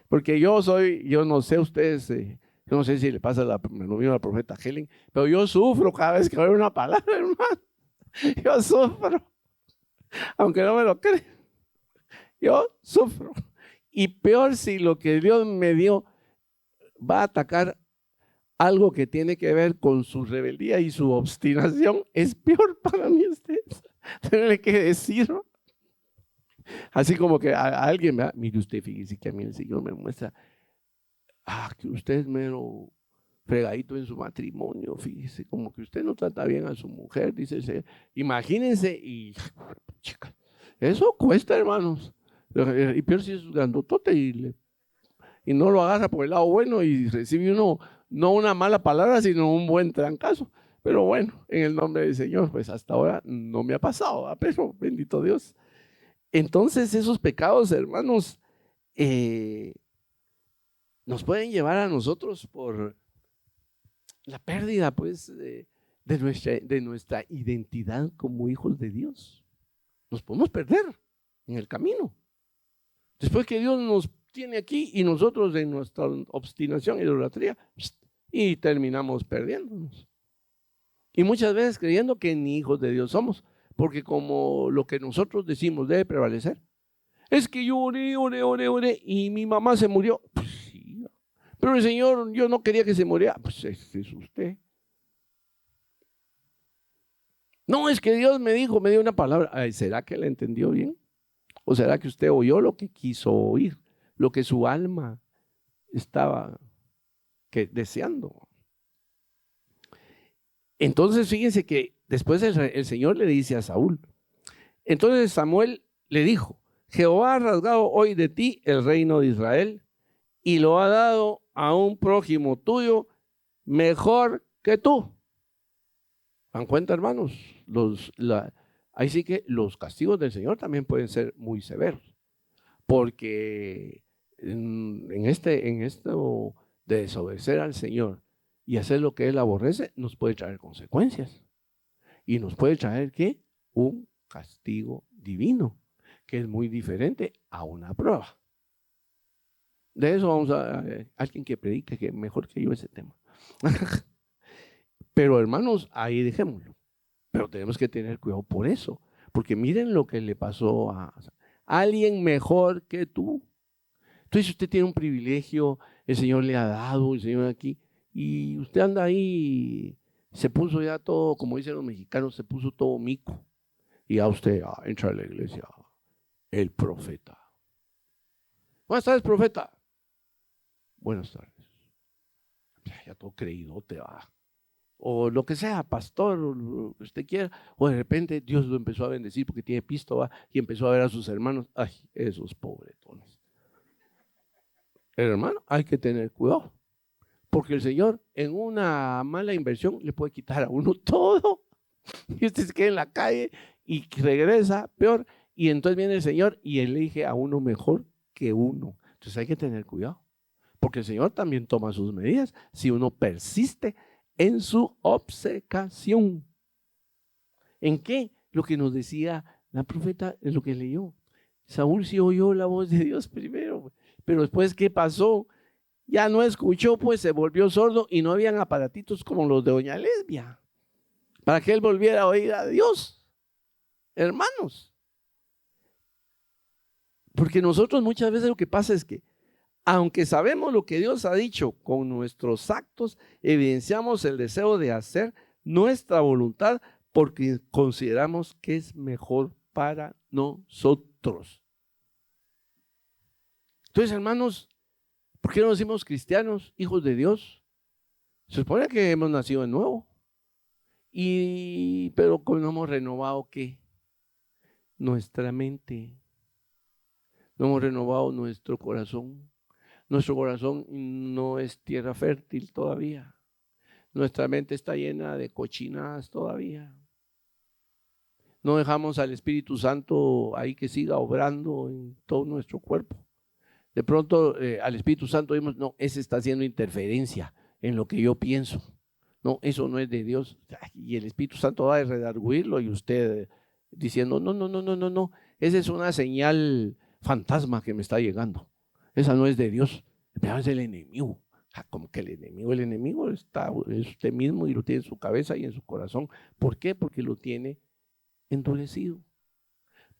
Speaker 1: Porque yo no sé ustedes, yo no sé si le pasa lo mismo a la profeta Helen, pero yo sufro cada vez que oigo una palabra, hermano. Yo sufro, aunque no me lo crean. Yo sufro. Y peor si lo que Dios me dio va a atacar algo que tiene que ver con su rebeldía y su obstinación, es peor para mí ustedes. Tenerle que decirlo. Así como que a alguien, ¿verdad? Mire usted, fíjese que a mí el Señor me muestra, que usted es mero fregadito en su matrimonio, fíjese, como que usted no trata bien a su mujer, dice el Señor. Imagínense, y chicas, eso cuesta, hermanos. Y peor si es grandotote y no lo agarra por el lado bueno y recibe uno no una mala palabra, sino un buen trancazo. Pero bueno, en el nombre del Señor, pues hasta ahora no me ha pasado, pero bendito Dios. Entonces esos pecados, hermanos, nos pueden llevar a nosotros por la pérdida, pues, de nuestra identidad como hijos de Dios. Nos podemos perder en el camino. Después que Dios nos tiene aquí y nosotros en nuestra obstinación y idolatría, y terminamos perdiéndonos. Y muchas veces creyendo que ni hijos de Dios somos, porque como lo que nosotros decimos debe prevalecer. Es que yo oré y mi mamá se murió. Pues sí, pero el Señor, yo no quería que se muriera. Pues ese es usted. No, es que Dios me dijo, me dio una palabra. Ay, ¿será que la entendió bien? ¿O será que usted oyó lo que quiso oír? Lo que su alma estaba deseando. Entonces fíjense que después el Señor le dice a Saúl. Entonces Samuel le dijo, Jehová ha rasgado hoy de ti el reino de Israel y lo ha dado a un prójimo tuyo mejor que tú. ¿Dan cuenta, hermanos? Ahí sí que los castigos del Señor también pueden ser muy severos, porque en esto de desobedecer al Señor y hacer lo que Él aborrece, nos puede traer consecuencias. Y nos puede traer, ¿qué? Un castigo divino, que es muy diferente a una prueba. De eso vamos a alguien que predique que mejor que yo ese tema. Pero hermanos, ahí dejémoslo. Pero tenemos que tener cuidado por eso, porque miren lo que le pasó a alguien mejor que tú. Entonces usted tiene un privilegio, el Señor le ha dado, el Señor aquí, y usted anda ahí, se puso ya todo, como dicen los mexicanos, se puso todo mico. Y a usted entra a la iglesia, el profeta. Buenas tardes, profeta. Buenas tardes. Ya todo creído te va. O lo que sea, pastor, o lo que usted quiera. O de repente Dios lo empezó a bendecir porque tiene pisto, ¿va? Y empezó a ver a sus hermanos. Ay, esos pobretones. Hermano, hay que tener cuidado. Porque el Señor en una mala inversión le puede quitar a uno todo. Y usted se queda en la calle y regresa peor. Y entonces viene el Señor y elige a uno mejor que uno. Entonces hay que tener cuidado. Porque el Señor también toma sus medidas si uno persiste en su obcecación. ¿En qué? Lo que nos decía la profeta es lo que leyó. Saúl sí oyó la voz de Dios primero, pero después, ¿qué pasó? Ya no escuchó, pues se volvió sordo y no habían aparatitos como los de doña Lesbia para que él volviera a oír a Dios. Hermanos, porque nosotros muchas veces lo que pasa es que aunque sabemos lo que Dios ha dicho, con nuestros actos evidenciamos el deseo de hacer nuestra voluntad porque consideramos que es mejor para nosotros. Entonces, hermanos, ¿por qué no decimos cristianos, hijos de Dios? Se supone que hemos nacido de nuevo. Pero no hemos renovado, ¿qué? Nuestra mente. No hemos renovado nuestro corazón. Nuestro corazón no es tierra fértil todavía. Nuestra mente está llena de cochinadas todavía. No dejamos al Espíritu Santo ahí que siga obrando en todo nuestro cuerpo. De pronto al Espíritu Santo decimos, no, ese está haciendo interferencia en lo que yo pienso. No, eso no es de Dios. Y el Espíritu Santo va a redarguirlo y usted diciendo, no. Esa es una señal fantasma que me está llegando. Esa no es de Dios, es del enemigo. Como que el enemigo es usted mismo y lo tiene en su cabeza y en su corazón. ¿Por qué? Porque lo tiene endurecido.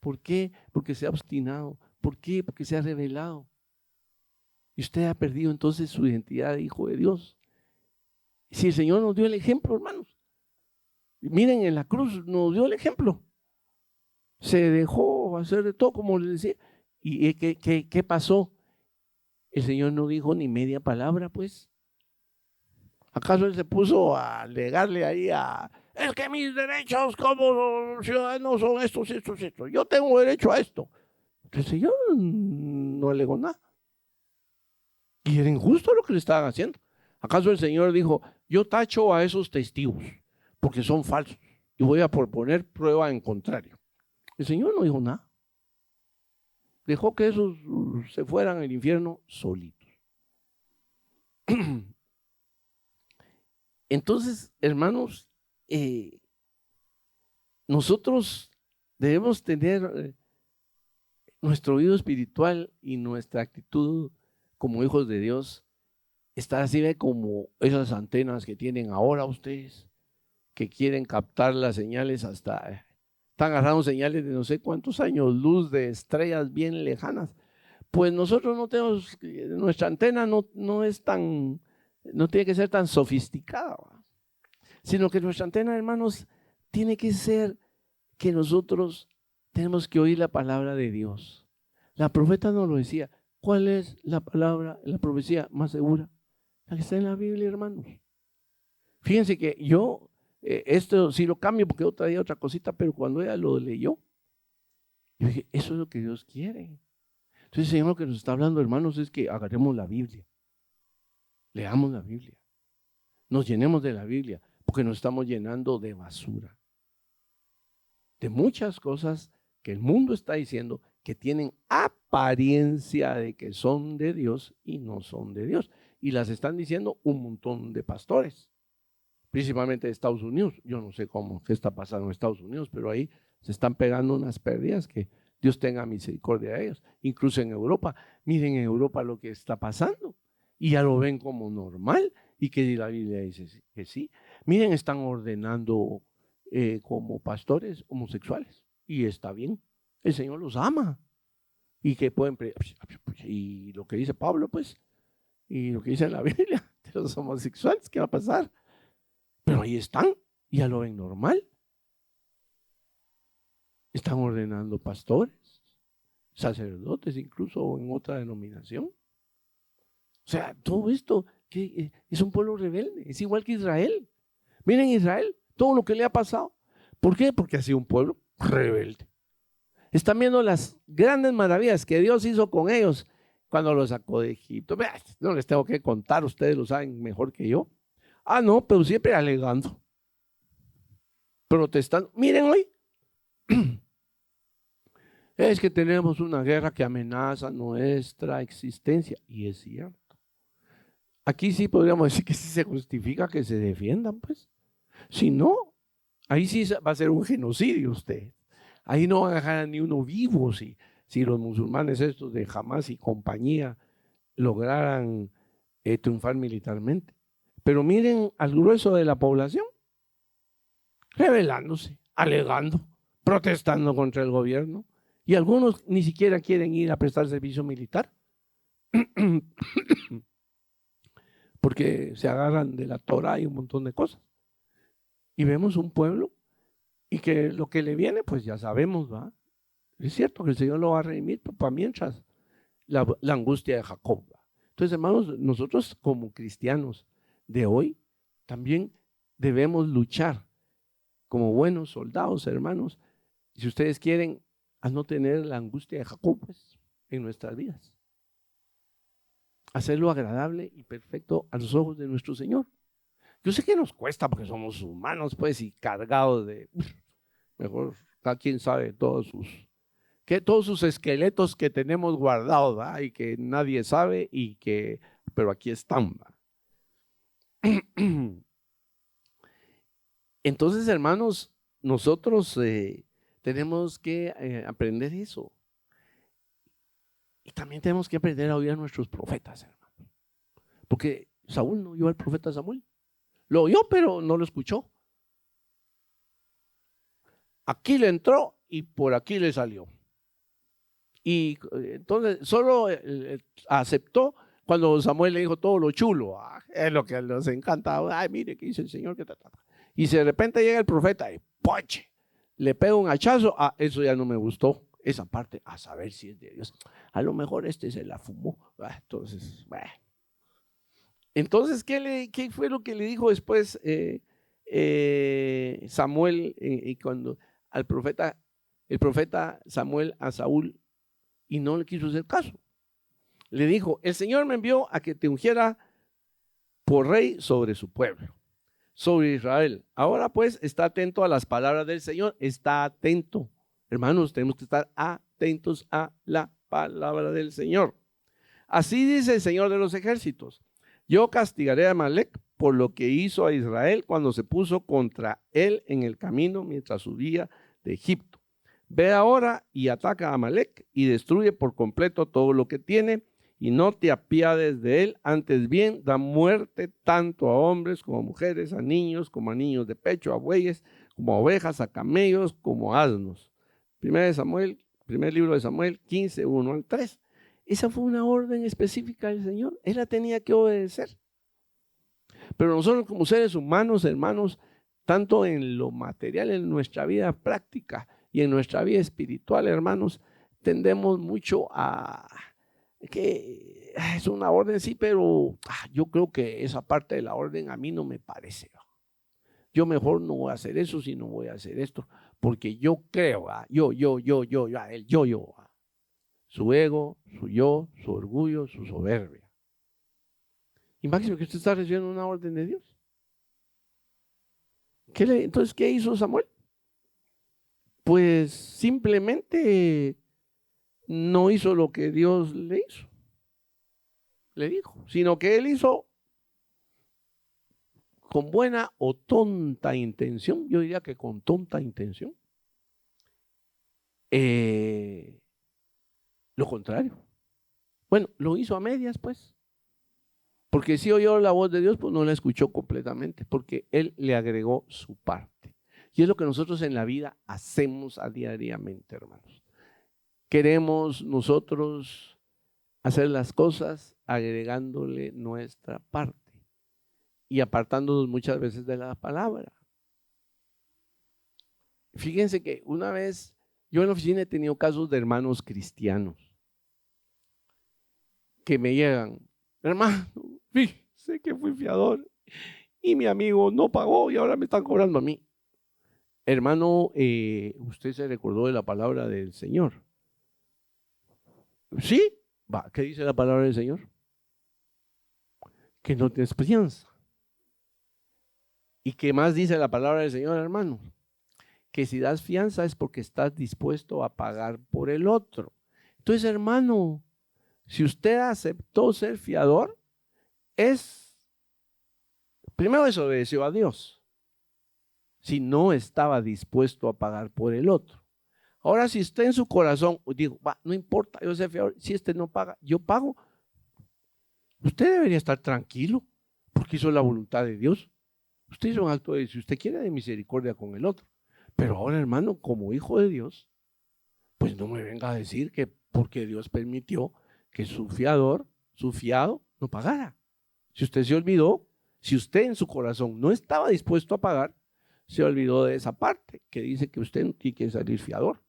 Speaker 1: ¿Por qué? Porque se ha obstinado. ¿Por qué? Porque se ha rebelado. Y usted ha perdido entonces su identidad de hijo de Dios. Si el Señor nos dio el ejemplo, hermanos. Miren, en la cruz nos dio el ejemplo. Se dejó hacer de todo, como les decía. ¿Y qué pasó? El Señor no dijo ni media palabra, pues. ¿Acaso Él se puso a alegarle ahí es que mis derechos como ciudadano son estos? Yo tengo derecho a esto. El Señor no alegó nada. Y era injusto lo que le estaban haciendo. ¿Acaso el Señor dijo, yo tacho a esos testigos porque son falsos y voy a proponer prueba en contrario? El Señor no dijo nada. Dejó que esos se fueran al infierno solitos. Entonces, hermanos, nosotros debemos tener nuestro oído espiritual y nuestra actitud como hijos de Dios, estar así como esas antenas que tienen ahora ustedes, que quieren captar las señales hasta, están agarrando señales de no sé cuántos años luz de estrellas bien lejanas. Pues nosotros no tenemos, nuestra antena no es tan, no tiene que ser tan sofisticada, sino que nuestra antena, hermanos, tiene que ser que nosotros tenemos que oír la palabra de Dios. La profeta nos lo decía. ¿Cuál es la palabra, la profecía más segura? La que está en la Biblia, hermanos. Fíjense que yo, esto sí lo cambio porque yo traía otra cosita, pero cuando ella lo leyó, yo dije, eso es lo que Dios quiere. Entonces el Señor lo que nos está hablando, hermanos, es que agarremos la Biblia. Leamos la Biblia. Nos llenemos de la Biblia, porque nos estamos llenando de basura. De muchas cosas que el mundo está diciendo que tienen apariencia de que son de Dios y no son de Dios. Y las están diciendo un montón de pastores, principalmente de Estados Unidos. Yo no sé qué está pasando en Estados Unidos, pero ahí se están pegando unas pérdidas que Dios tenga misericordia de ellos. Incluso en Europa, miren en Europa lo que está pasando y ya lo ven como normal y que la Biblia dice que sí. Miren, están ordenando como pastores homosexuales y está bien, el Señor los ama y que pueden, y lo que dice Pablo pues, y lo que dice en la Biblia de los homosexuales, ¿qué va a pasar? Pero ahí están, ya lo ven normal. Están ordenando pastores, sacerdotes, incluso en otra denominación. O sea, todo esto que es un pueblo rebelde, es igual que Israel. Miren Israel, todo lo que le ha pasado. ¿Por qué? Porque ha sido un pueblo rebelde. Están viendo las grandes maravillas que Dios hizo con ellos cuando los sacó de Egipto. No les tengo que contar, ustedes lo saben mejor que yo. Ah, no, pero siempre alegando, protestando. Miren hoy, es que tenemos una guerra que amenaza nuestra existencia. Y es cierto. Aquí sí podríamos decir que sí se justifica que se defiendan, pues. Si no, ahí sí va a ser un genocidio usted. Ahí no van a dejar a ni uno vivo si los musulmanes estos de Hamas y compañía lograran triunfar militarmente. Pero miren al grueso de la población, rebelándose, alegando, protestando contra el gobierno. Y algunos ni siquiera quieren ir a prestar servicio militar porque se agarran de la Torah y un montón de cosas. Y vemos un pueblo y que lo que le viene, pues ya sabemos, ¿va? Es cierto que el Señor lo va a redimir para mientras la angustia de Jacob. ¿Va? Entonces, hermanos, nosotros como cristianos de hoy también debemos luchar como buenos soldados, hermanos. Si ustedes quieren, a no tener la angustia de Jacob pues, en nuestras vidas. Hacerlo agradable y perfecto a los ojos de nuestro Señor. Yo sé que nos cuesta porque somos humanos, pues, y cargados de, mejor, cada quien sabe todos sus esqueletos que tenemos guardados, ¿va? Y que nadie sabe pero aquí están, ¿va? Entonces, hermanos, nosotros tenemos que aprender eso. Y también tenemos que aprender a oír a nuestros profetas, hermanos. Porque Saúl no oyó al profeta Samuel. Lo oyó, pero no lo escuchó. Aquí le entró y por aquí le salió. Y entonces solo aceptó cuando Samuel le dijo todo lo chulo. Es lo que les encanta. Ay, mire qué dice el Señor. Y de repente llega el profeta y ¡poche! Le pega un hachazo. Eso ya no me gustó. Esa parte, a saber si es de Dios. A lo mejor se la fumó. Entonces, bueno. Entonces, ¿qué fue lo que le dijo después Samuel y cuando el profeta Samuel a Saúl y no le quiso hacer caso. Le dijo, el Señor me envió a que te ungiera por rey sobre su pueblo, sobre Israel. Ahora pues está atento a las palabras del Señor, está atento. Hermanos, tenemos que estar atentos a la palabra del Señor. Así dice el Señor de los ejércitos, yo castigaré a Amalec por lo que hizo a Israel cuando se puso contra él en el camino mientras subía de Egipto. Ve ahora y ataca a Amalec y destruye por completo todo lo que tiene y no te apiades de él, antes bien da muerte tanto a hombres como a mujeres, a niños como a niños de pecho, a bueyes, como a ovejas, a camellos, como a asnos. Primer libro de Samuel 15, 1 al 3. Esa fue una orden específica del Señor. Él la tenía que obedecer. Pero nosotros como seres humanos, hermanos, tanto en lo material, en nuestra vida práctica y en nuestra vida espiritual, hermanos, tendemos mucho a que es una orden, sí, pero yo creo que esa parte de la orden a mí no me parece. Yo mejor no voy a hacer eso, sino voy a hacer esto, porque yo creo, el yo. Su ego, su yo, su orgullo, su soberbia. Y máximo que usted está recibiendo una orden de Dios. Entonces, ¿qué hizo Samuel? Pues simplemente no hizo lo que Dios le dijo, sino que él hizo con buena o tonta intención, yo diría que con tonta intención, lo contrario. Bueno, lo hizo a medias, pues. Porque si oyó la voz de Dios, pues no la escuchó completamente, porque Él le agregó su parte. Y es lo que nosotros en la vida hacemos diariamente, hermanos. Queremos nosotros hacer las cosas agregándole nuestra parte y apartándonos muchas veces de la palabra. Fíjense que una vez yo en la oficina he tenido casos de hermanos cristianos que me llegan, hermano, sé que fui fiador y mi amigo no pagó y ahora me están cobrando a mí. Hermano, usted se recordó de la palabra del Señor. ¿Sí? ¿Qué dice la palabra del Señor? Que no tienes fianza. ¿Y qué más dice la palabra del Señor, hermano? Que si das fianza es porque estás dispuesto a pagar por el otro. Entonces, hermano, si usted aceptó ser fiador, primero desobedeció a Dios, si no estaba dispuesto a pagar por el otro. Ahora, si usted en su corazón dijo, no importa, yo soy fiador, si este no paga, yo pago, usted debería estar tranquilo, porque hizo la voluntad de Dios. Usted hizo un acto si usted quiere, de misericordia con el otro. Pero ahora, hermano, como hijo de Dios, pues no me venga a decir que porque Dios permitió que su fiado, no pagara. Si usted se olvidó, si usted en su corazón no estaba dispuesto a pagar, se olvidó de esa parte que dice que usted no tiene que salir fiador.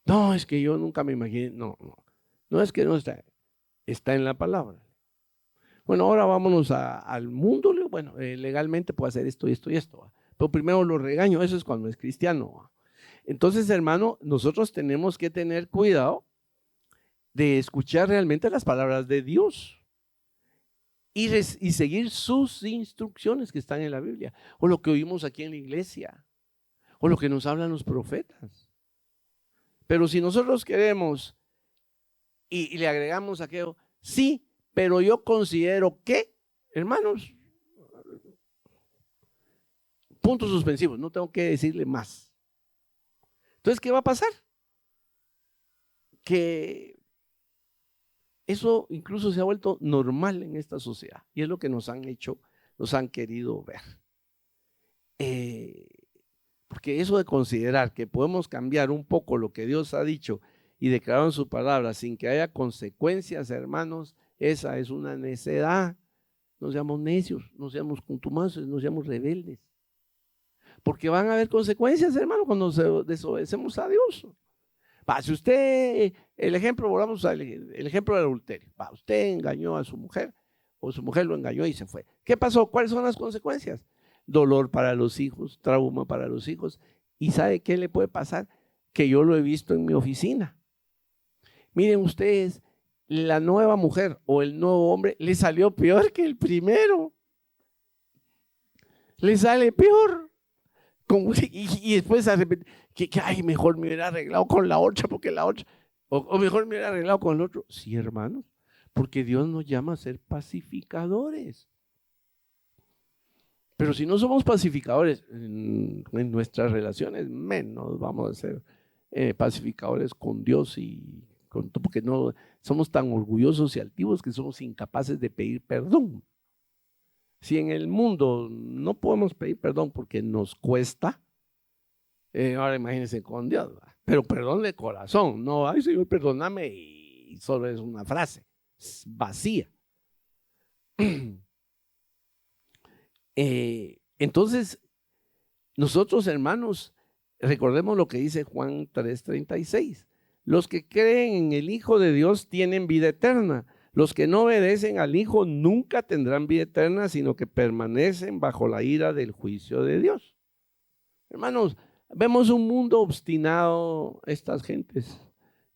Speaker 1: No, es que yo nunca me imaginé, no es que no está en la palabra. Bueno, ahora vámonos al mundo. Bueno, legalmente puede hacer esto y esto y esto, pero primero lo regaño, eso es cuando es cristiano. Entonces, hermano, nosotros tenemos que tener cuidado de escuchar realmente las palabras de Dios y seguir sus instrucciones que están en la Biblia, o lo que oímos aquí en la iglesia, o lo que nos hablan los profetas. Pero si nosotros queremos y le agregamos aquello, sí, pero yo considero que, hermanos, puntos suspensivos, no tengo que decirle más. Entonces, ¿qué va a pasar? Que eso incluso se ha vuelto normal en esta sociedad y es lo que nos han querido ver. Porque eso de considerar que podemos cambiar un poco lo que Dios ha dicho y declarado en su palabra sin que haya consecuencias, hermanos, esa es una necedad. No seamos necios, no seamos contumaces, no seamos rebeldes. Porque van a haber consecuencias, hermano, cuando desobedecemos a Dios. Si usted, volvamos al ejemplo del adulterio. Usted engañó a su mujer o su mujer lo engañó y se fue. ¿Qué pasó? ¿Cuáles son las consecuencias? Dolor para los hijos, trauma para los hijos. ¿Y sabe qué le puede pasar? Que yo lo he visto en mi oficina. Miren ustedes, la nueva mujer o el nuevo hombre le salió peor que el primero. Le sale peor. Y después que ay, mejor me hubiera arreglado con la otra, porque la otra, o mejor me hubiera arreglado con el otro. Sí, hermanos, porque Dios nos llama a ser pacificadores. Pero si no somos pacificadores en nuestras relaciones, menos vamos a ser pacificadores con Dios y con todo, porque no somos tan orgullosos y altivos que somos incapaces de pedir perdón. Si en el mundo no podemos pedir perdón porque nos cuesta, ahora imagínense con Dios, ¿va? Pero perdón de corazón, no, ay Señor, perdóname, y solo es una frase, es vacía. Entonces, nosotros, hermanos, recordemos lo que dice Juan 3:36. Los que creen en el Hijo de Dios tienen vida eterna. Los que no obedecen al Hijo nunca tendrán vida eterna, sino que permanecen bajo la ira del juicio de Dios. Hermanos, vemos un mundo obstinado, estas gentes,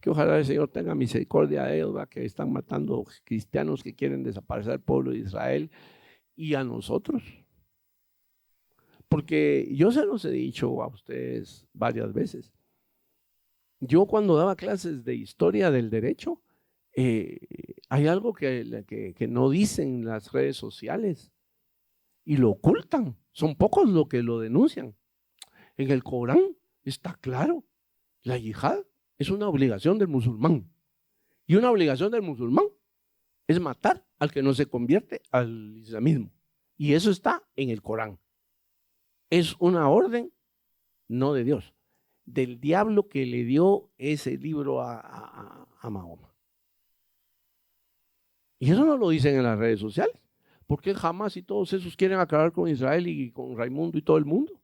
Speaker 1: que ojalá el Señor tenga misericordia de ellos, que están matando cristianos que quieren desaparecer al pueblo de Israel y a nosotros. Porque yo se los he dicho a ustedes varias veces. Yo cuando daba clases de historia del derecho, hay algo que no dicen las redes sociales y lo ocultan. Son pocos los que lo denuncian. En el Corán está claro, la yihad es una obligación del musulmán. Y una obligación del musulmán es matar al que no se convierte al islamismo. Y eso está en el Corán. Es una orden, no de Dios, del diablo que le dio ese libro a Mahoma. Y eso no lo dicen en las redes sociales. ¿Por qué Hamas y todos esos quieren acabar con Israel y con Raimundo y todo el mundo?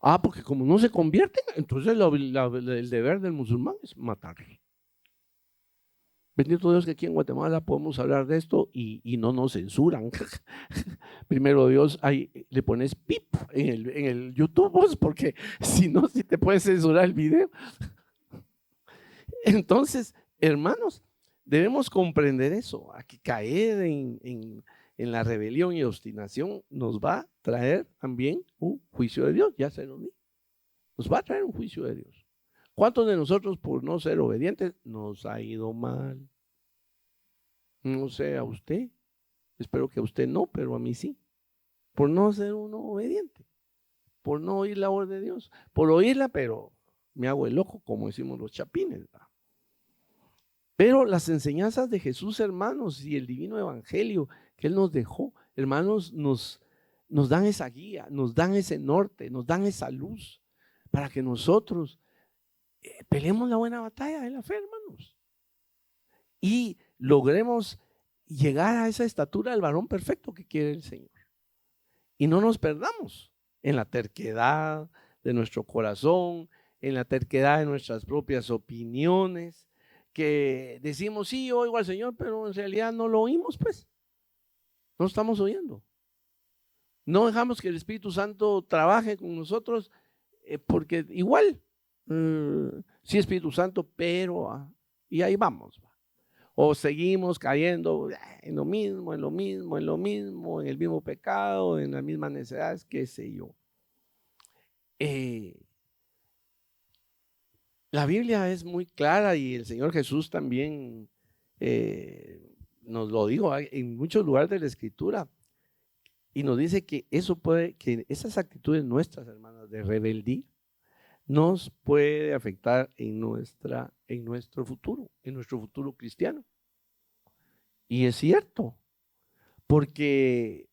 Speaker 1: Ah, porque como no se convierten, entonces el deber del musulmán es matarlos. Bendito Dios que aquí en Guatemala podemos hablar de esto y no nos censuran. Primero Dios, ahí le pones pip en el YouTube, porque si no, si te puedes censurar el video. Entonces, hermanos, debemos comprender eso, a que caer en la rebelión y obstinación nos va a traer también un juicio de Dios, ya se lo di. Nos va a traer un juicio de Dios. ¿Cuántos de nosotros por no ser obedientes nos ha ido mal? No sé a usted, espero que a usted no, pero a mí sí. Por no ser uno obediente, por no oír la voz de Dios, por oírla, pero me hago el loco, como decimos los chapines, ¿verdad? Pero las enseñanzas de Jesús, hermanos, y el divino evangelio que Él nos dejó, hermanos, nos dan esa guía, nos dan ese norte, nos dan esa luz para que nosotros peleemos la buena batalla de la fe, hermanos, y logremos llegar a esa estatura del varón perfecto que quiere el Señor. Y no nos perdamos en la terquedad de nuestro corazón, en la terquedad de nuestras propias opiniones, que decimos, sí, oigo al Señor, pero en realidad no lo oímos, pues. No estamos oyendo. No dejamos que el Espíritu Santo trabaje con nosotros, porque igual, sí, Espíritu Santo, pero, y ahí vamos. O seguimos cayendo en lo mismo, en el mismo pecado, en las mismas necesidades, qué sé yo. La Biblia es muy clara y el Señor Jesús también nos lo dijo en muchos lugares de la Escritura, y nos dice que que esas actitudes nuestras, hermanas, de rebeldía, nos puede afectar en nuestro futuro cristiano. Y es cierto, porque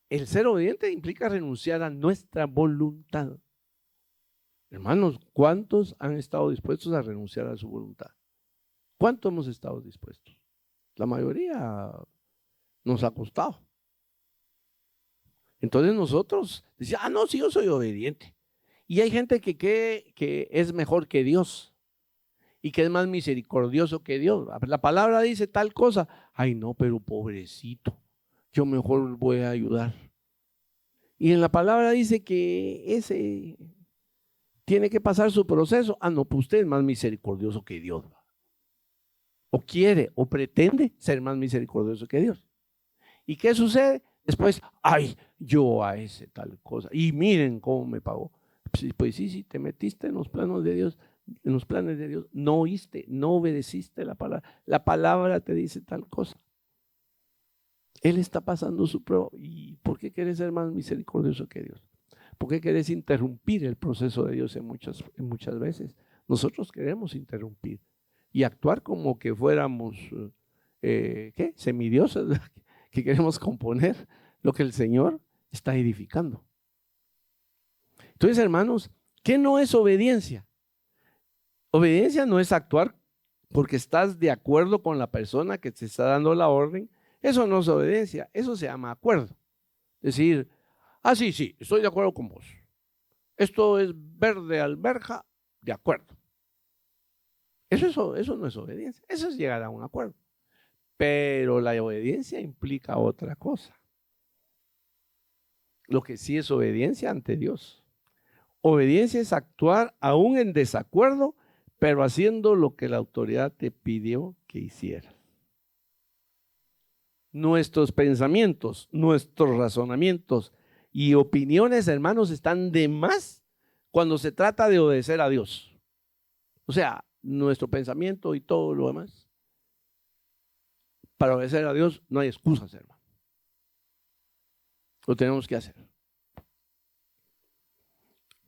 Speaker 1: el ser obediente implica renunciar a nuestra voluntad. Hermanos, ¿cuántos han estado dispuestos a renunciar a su voluntad? ¿Cuántos hemos estado dispuestos? La mayoría nos ha costado. Entonces nosotros decíamos, no, sí, yo soy obediente. Y hay gente que cree que es mejor que Dios y que es más misericordioso que Dios. La palabra dice tal cosa. Ay, no, pero pobrecito, yo mejor voy a ayudar. Y en la palabra dice que tiene que pasar su proceso. Ah, no, pues usted es más misericordioso que Dios. O quiere o pretende ser más misericordioso que Dios. ¿Y qué sucede? Después, ay, yo a ese tal cosa. Y miren cómo me pagó. Pues sí, te metiste en los planos de Dios, en los planes de Dios, no oíste, no obedeciste la palabra. La palabra te dice tal cosa. Él está pasando su prueba. ¿Y por qué quieres ser más misericordioso que Dios? ¿Por qué quieres interrumpir el proceso de Dios en muchas veces? Nosotros queremos interrumpir y actuar como que fuéramos, semidioses, que queremos componer lo que el Señor está edificando. Entonces, hermanos, ¿qué no es obediencia? Obediencia no es actuar porque estás de acuerdo con la persona que te está dando la orden. Eso no es obediencia, eso se llama acuerdo. Decir, sí, estoy de acuerdo con vos. Esto es verde alberja, de acuerdo. Eso no es obediencia, eso es llegar a un acuerdo. Pero la obediencia implica otra cosa. Lo que sí es obediencia ante Dios. Obediencia es actuar aún en desacuerdo, pero haciendo lo que la autoridad te pidió que hicieras. Nuestros pensamientos, nuestros razonamientos y opiniones, hermanos, están de más cuando se trata de obedecer a Dios. O sea, nuestro pensamiento y todo lo demás. Para obedecer a Dios no hay excusas, hermano. Lo tenemos que hacer.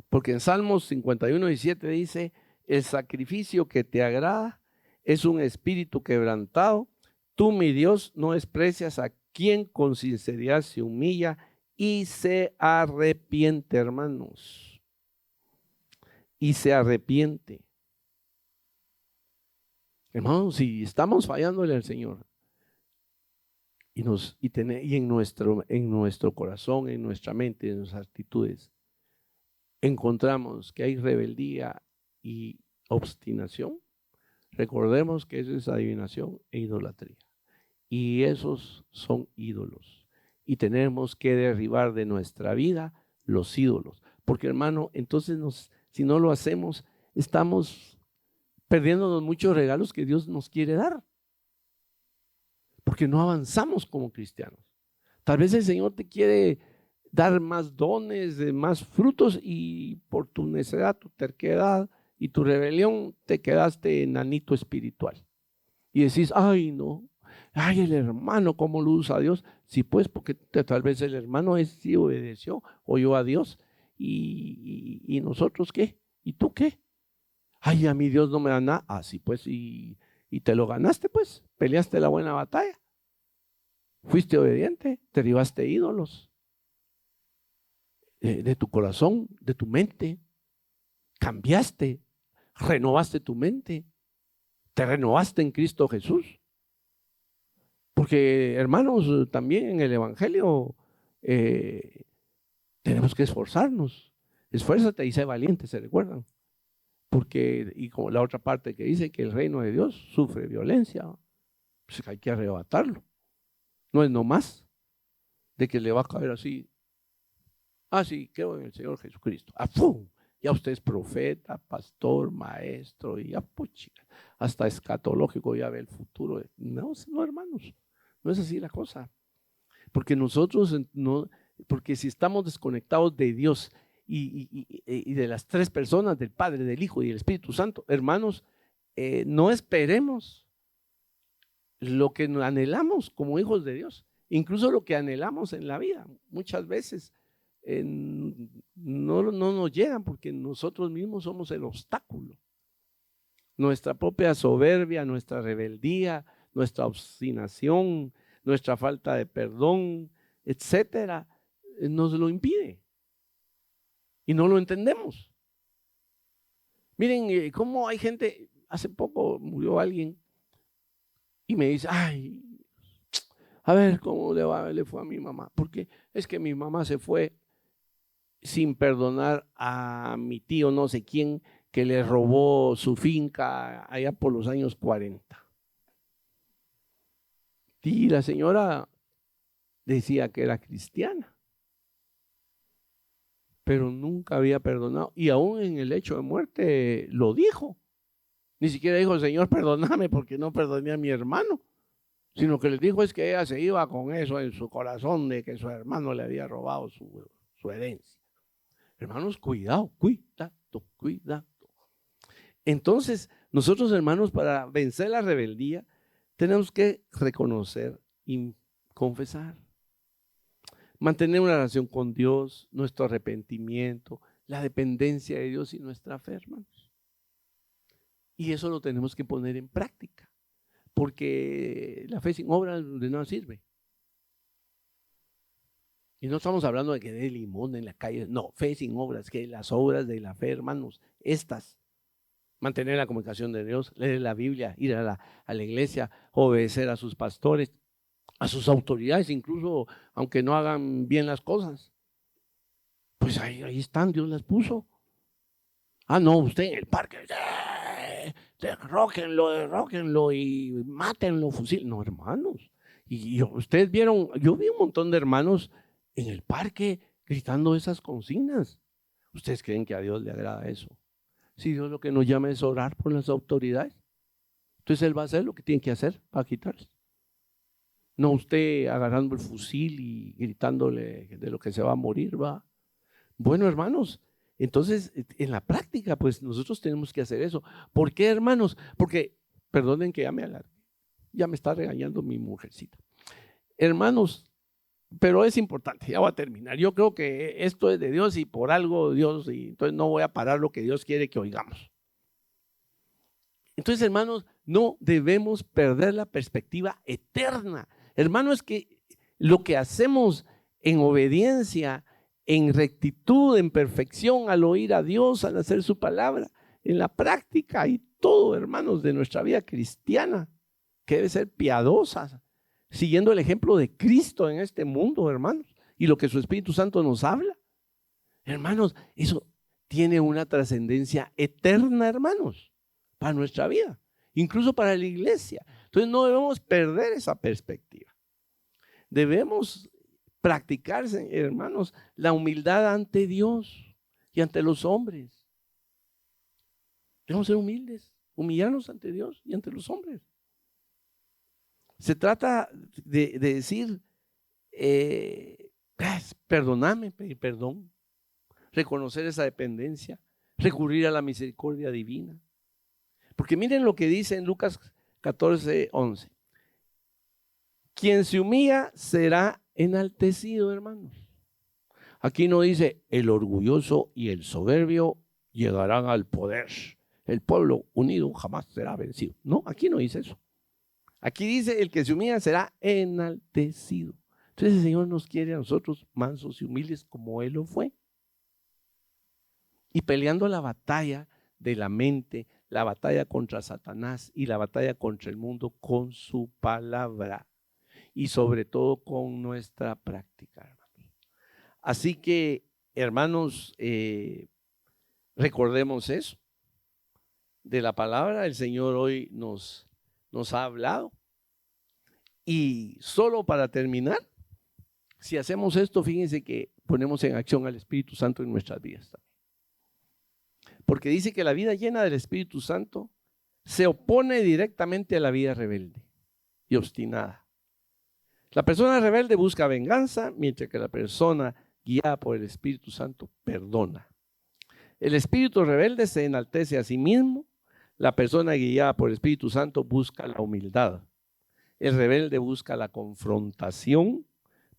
Speaker 1: Porque en Salmos 51:17 dice, el sacrificio que te agrada es un espíritu quebrantado. Tú, mi Dios, no desprecias a quien con sinceridad se humilla y se arrepiente, hermanos. Y se arrepiente. Hermanos, si estamos fallándole al Señor y en nuestro corazón, en nuestra mente, en nuestras actitudes, encontramos que hay rebeldía y obstinación, recordemos que eso es adivinación e idolatría. Y esos son ídolos. Y tenemos que derribar de nuestra vida los ídolos. Porque, hermano, entonces si no lo hacemos, estamos perdiéndonos muchos regalos que Dios nos quiere dar. Porque no avanzamos como cristianos. Tal vez el Señor te quiere dar más dones, más frutos, y por tu necedad, tu terquedad y tu rebelión te quedaste enanito espiritual. Y decís, ay no, ay el hermano, ¿cómo lo usa Dios? Sí, pues porque tal vez el hermano sí obedeció, oyó a Dios, y nosotros ¿qué? ¿Y tú qué? Ay, a mí Dios no me da nada. Ah, sí, pues, y te lo ganaste, pues, peleaste la buena batalla. Fuiste obediente, derribaste ídolos de tu corazón, de tu mente, cambiaste, renovaste tu mente, te renovaste en Cristo Jesús. Porque, hermanos, también en el Evangelio tenemos que esforzarnos. Esfuérzate y sé valiente, ¿se recuerdan? Porque, y como la otra parte que dice que el reino de Dios sufre violencia, pues hay que arrebatarlo. No es nomás de que le va a caer así. Ah, sí, creo en el Señor Jesucristo. Ah, ¡pum! Ya usted es profeta, pastor, maestro, y ya, puchica, hasta escatológico, ya ve el futuro. No, no, hermanos, no es así la cosa. Porque nosotros, porque si estamos desconectados de Dios y de las tres personas, del Padre, del Hijo y del Espíritu Santo, hermanos, no esperemos lo que anhelamos como hijos de Dios, incluso lo que anhelamos en la vida. Muchas veces no nos llegan porque nosotros mismos somos el obstáculo. Nuestra propia soberbia, nuestra rebeldía, nuestra obstinación, nuestra falta de perdón, etcétera, nos lo impide y no lo entendemos. Miren cómo hay gente. Hace poco murió alguien y me dice, ay, a ver cómo le fue a mi mamá, porque es que mi mamá se fue sin perdonar a mi tío no sé quién que le robó su finca allá por los años 40. Y la señora decía que era cristiana, pero nunca había perdonado. Y aún en el hecho de muerte lo dijo. Ni siquiera dijo, Señor, perdóname porque no perdoné a mi hermano. Sino que les dijo es que ella se iba con eso en su corazón de que su hermano le había robado su herencia. Hermanos, cuidado, cuidado, cuidado. Entonces, nosotros, hermanos, para vencer la rebeldía, tenemos que reconocer y confesar. Mantener una relación con Dios, nuestro arrepentimiento, la dependencia de Dios y nuestra fe, hermanos. Y eso lo tenemos que poner en práctica, porque la fe sin obras de nada sirve. Y no estamos hablando de que dé limón en la calle, no, fe sin obras, que las obras de la fe, hermanos, estas, mantener la comunicación de Dios, leer la Biblia, ir a la iglesia, obedecer a sus pastores, a sus autoridades, incluso aunque no hagan bien las cosas. Pues ahí están, Dios las puso. Ah, no, usted en el parque, derróquenlo y mátenlo, fusil. No, hermanos. Y ustedes vieron, yo vi un montón de hermanos en el parque gritando esas consignas. ¿Ustedes creen que a Dios le agrada eso? Si Dios lo que nos llama es orar por las autoridades, entonces Él va a hacer lo que tiene que hacer para quitarlas. No usted agarrando el fusil y gritándole de lo que se va a morir, va. Bueno, hermanos, entonces en la práctica, pues nosotros tenemos que hacer eso. ¿Por qué, hermanos? Porque, perdonen que ya me alargue, ya me está regañando mi mujercita. Hermanos, pero es importante, ya voy a terminar. Yo creo que esto es de Dios y por algo Dios, y entonces no voy a parar lo que Dios quiere que oigamos. Entonces, hermanos, no debemos perder la perspectiva eterna. Hermanos, es que lo que hacemos en obediencia, en rectitud, en perfección, al oír a Dios, al hacer su palabra, en la práctica y todo, hermanos, de nuestra vida cristiana, que debe ser piadosa, siguiendo el ejemplo de Cristo en este mundo, hermanos, y lo que su Espíritu Santo nos habla. Hermanos, eso tiene una trascendencia eterna, hermanos, para nuestra vida, incluso para la iglesia. Entonces no debemos perder esa perspectiva. Debemos practicar, hermanos, la humildad ante Dios y ante los hombres. Debemos ser humildes, humillarnos ante Dios y ante los hombres. Se trata de decir, perdóname, pedir perdón, reconocer esa dependencia, recurrir a la misericordia divina. Porque miren lo que dice en Lucas 14:11. Quien se humilla será enaltecido, hermanos. Aquí no dice el orgulloso y el soberbio llegarán al poder. El pueblo unido jamás será vencido. No, aquí no dice eso. Aquí dice el que se humilla será enaltecido. Entonces el Señor nos quiere a nosotros mansos y humildes como Él lo fue. Y peleando la batalla de la mente, la batalla contra Satanás y la batalla contra el mundo con su palabra. Y sobre todo con nuestra práctica, hermanos. Así que, hermanos, recordemos eso. De la palabra, el Señor hoy nos ha hablado. Y solo para terminar, si hacemos esto, fíjense que ponemos en acción al Espíritu Santo en nuestras vidas también. Porque dice que la vida llena del Espíritu Santo se opone directamente a la vida rebelde y obstinada. La persona rebelde busca venganza, mientras que la persona guiada por el Espíritu Santo perdona. El espíritu rebelde se enaltece a sí mismo. La persona guiada por el Espíritu Santo busca la humildad. El rebelde busca la confrontación,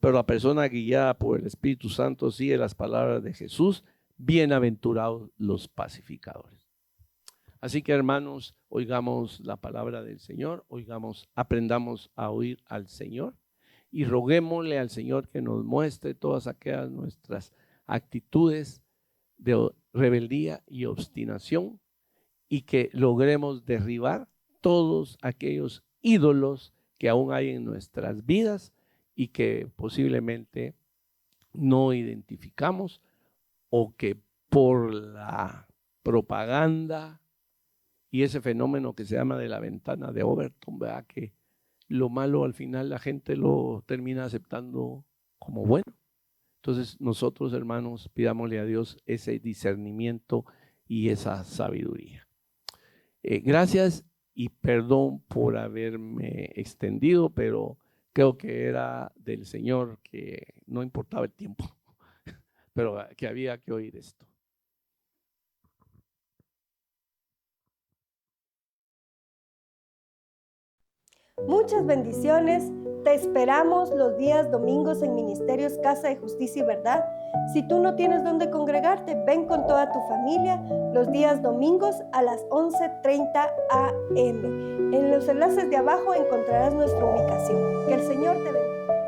Speaker 1: pero la persona guiada por el Espíritu Santo sigue las palabras de Jesús. Bienaventurados los pacificadores. Así que, hermanos, oigamos la palabra del Señor, aprendamos a oír al Señor. Y roguémosle al Señor que nos muestre todas aquellas nuestras actitudes de rebeldía y obstinación y que logremos derribar todos aquellos ídolos que aún hay en nuestras vidas y que posiblemente no identificamos o que por la propaganda y ese fenómeno que se llama de la ventana de Overton, ¿verdad? Que lo malo al final la gente lo termina aceptando como bueno. Entonces nosotros, hermanos, pidámosle a Dios ese discernimiento y esa sabiduría. Gracias y perdón por haberme extendido, pero creo que era del Señor, que no importaba el tiempo, pero que había que oír esto.
Speaker 2: Muchas bendiciones. Te esperamos los días domingos en Ministerios Casa de Justicia y Verdad. Si tú no tienes dónde congregarte, ven con toda tu familia los días domingos a las 11:30 a.m. En los enlaces de abajo encontrarás nuestra ubicación. Que el Señor te bendiga.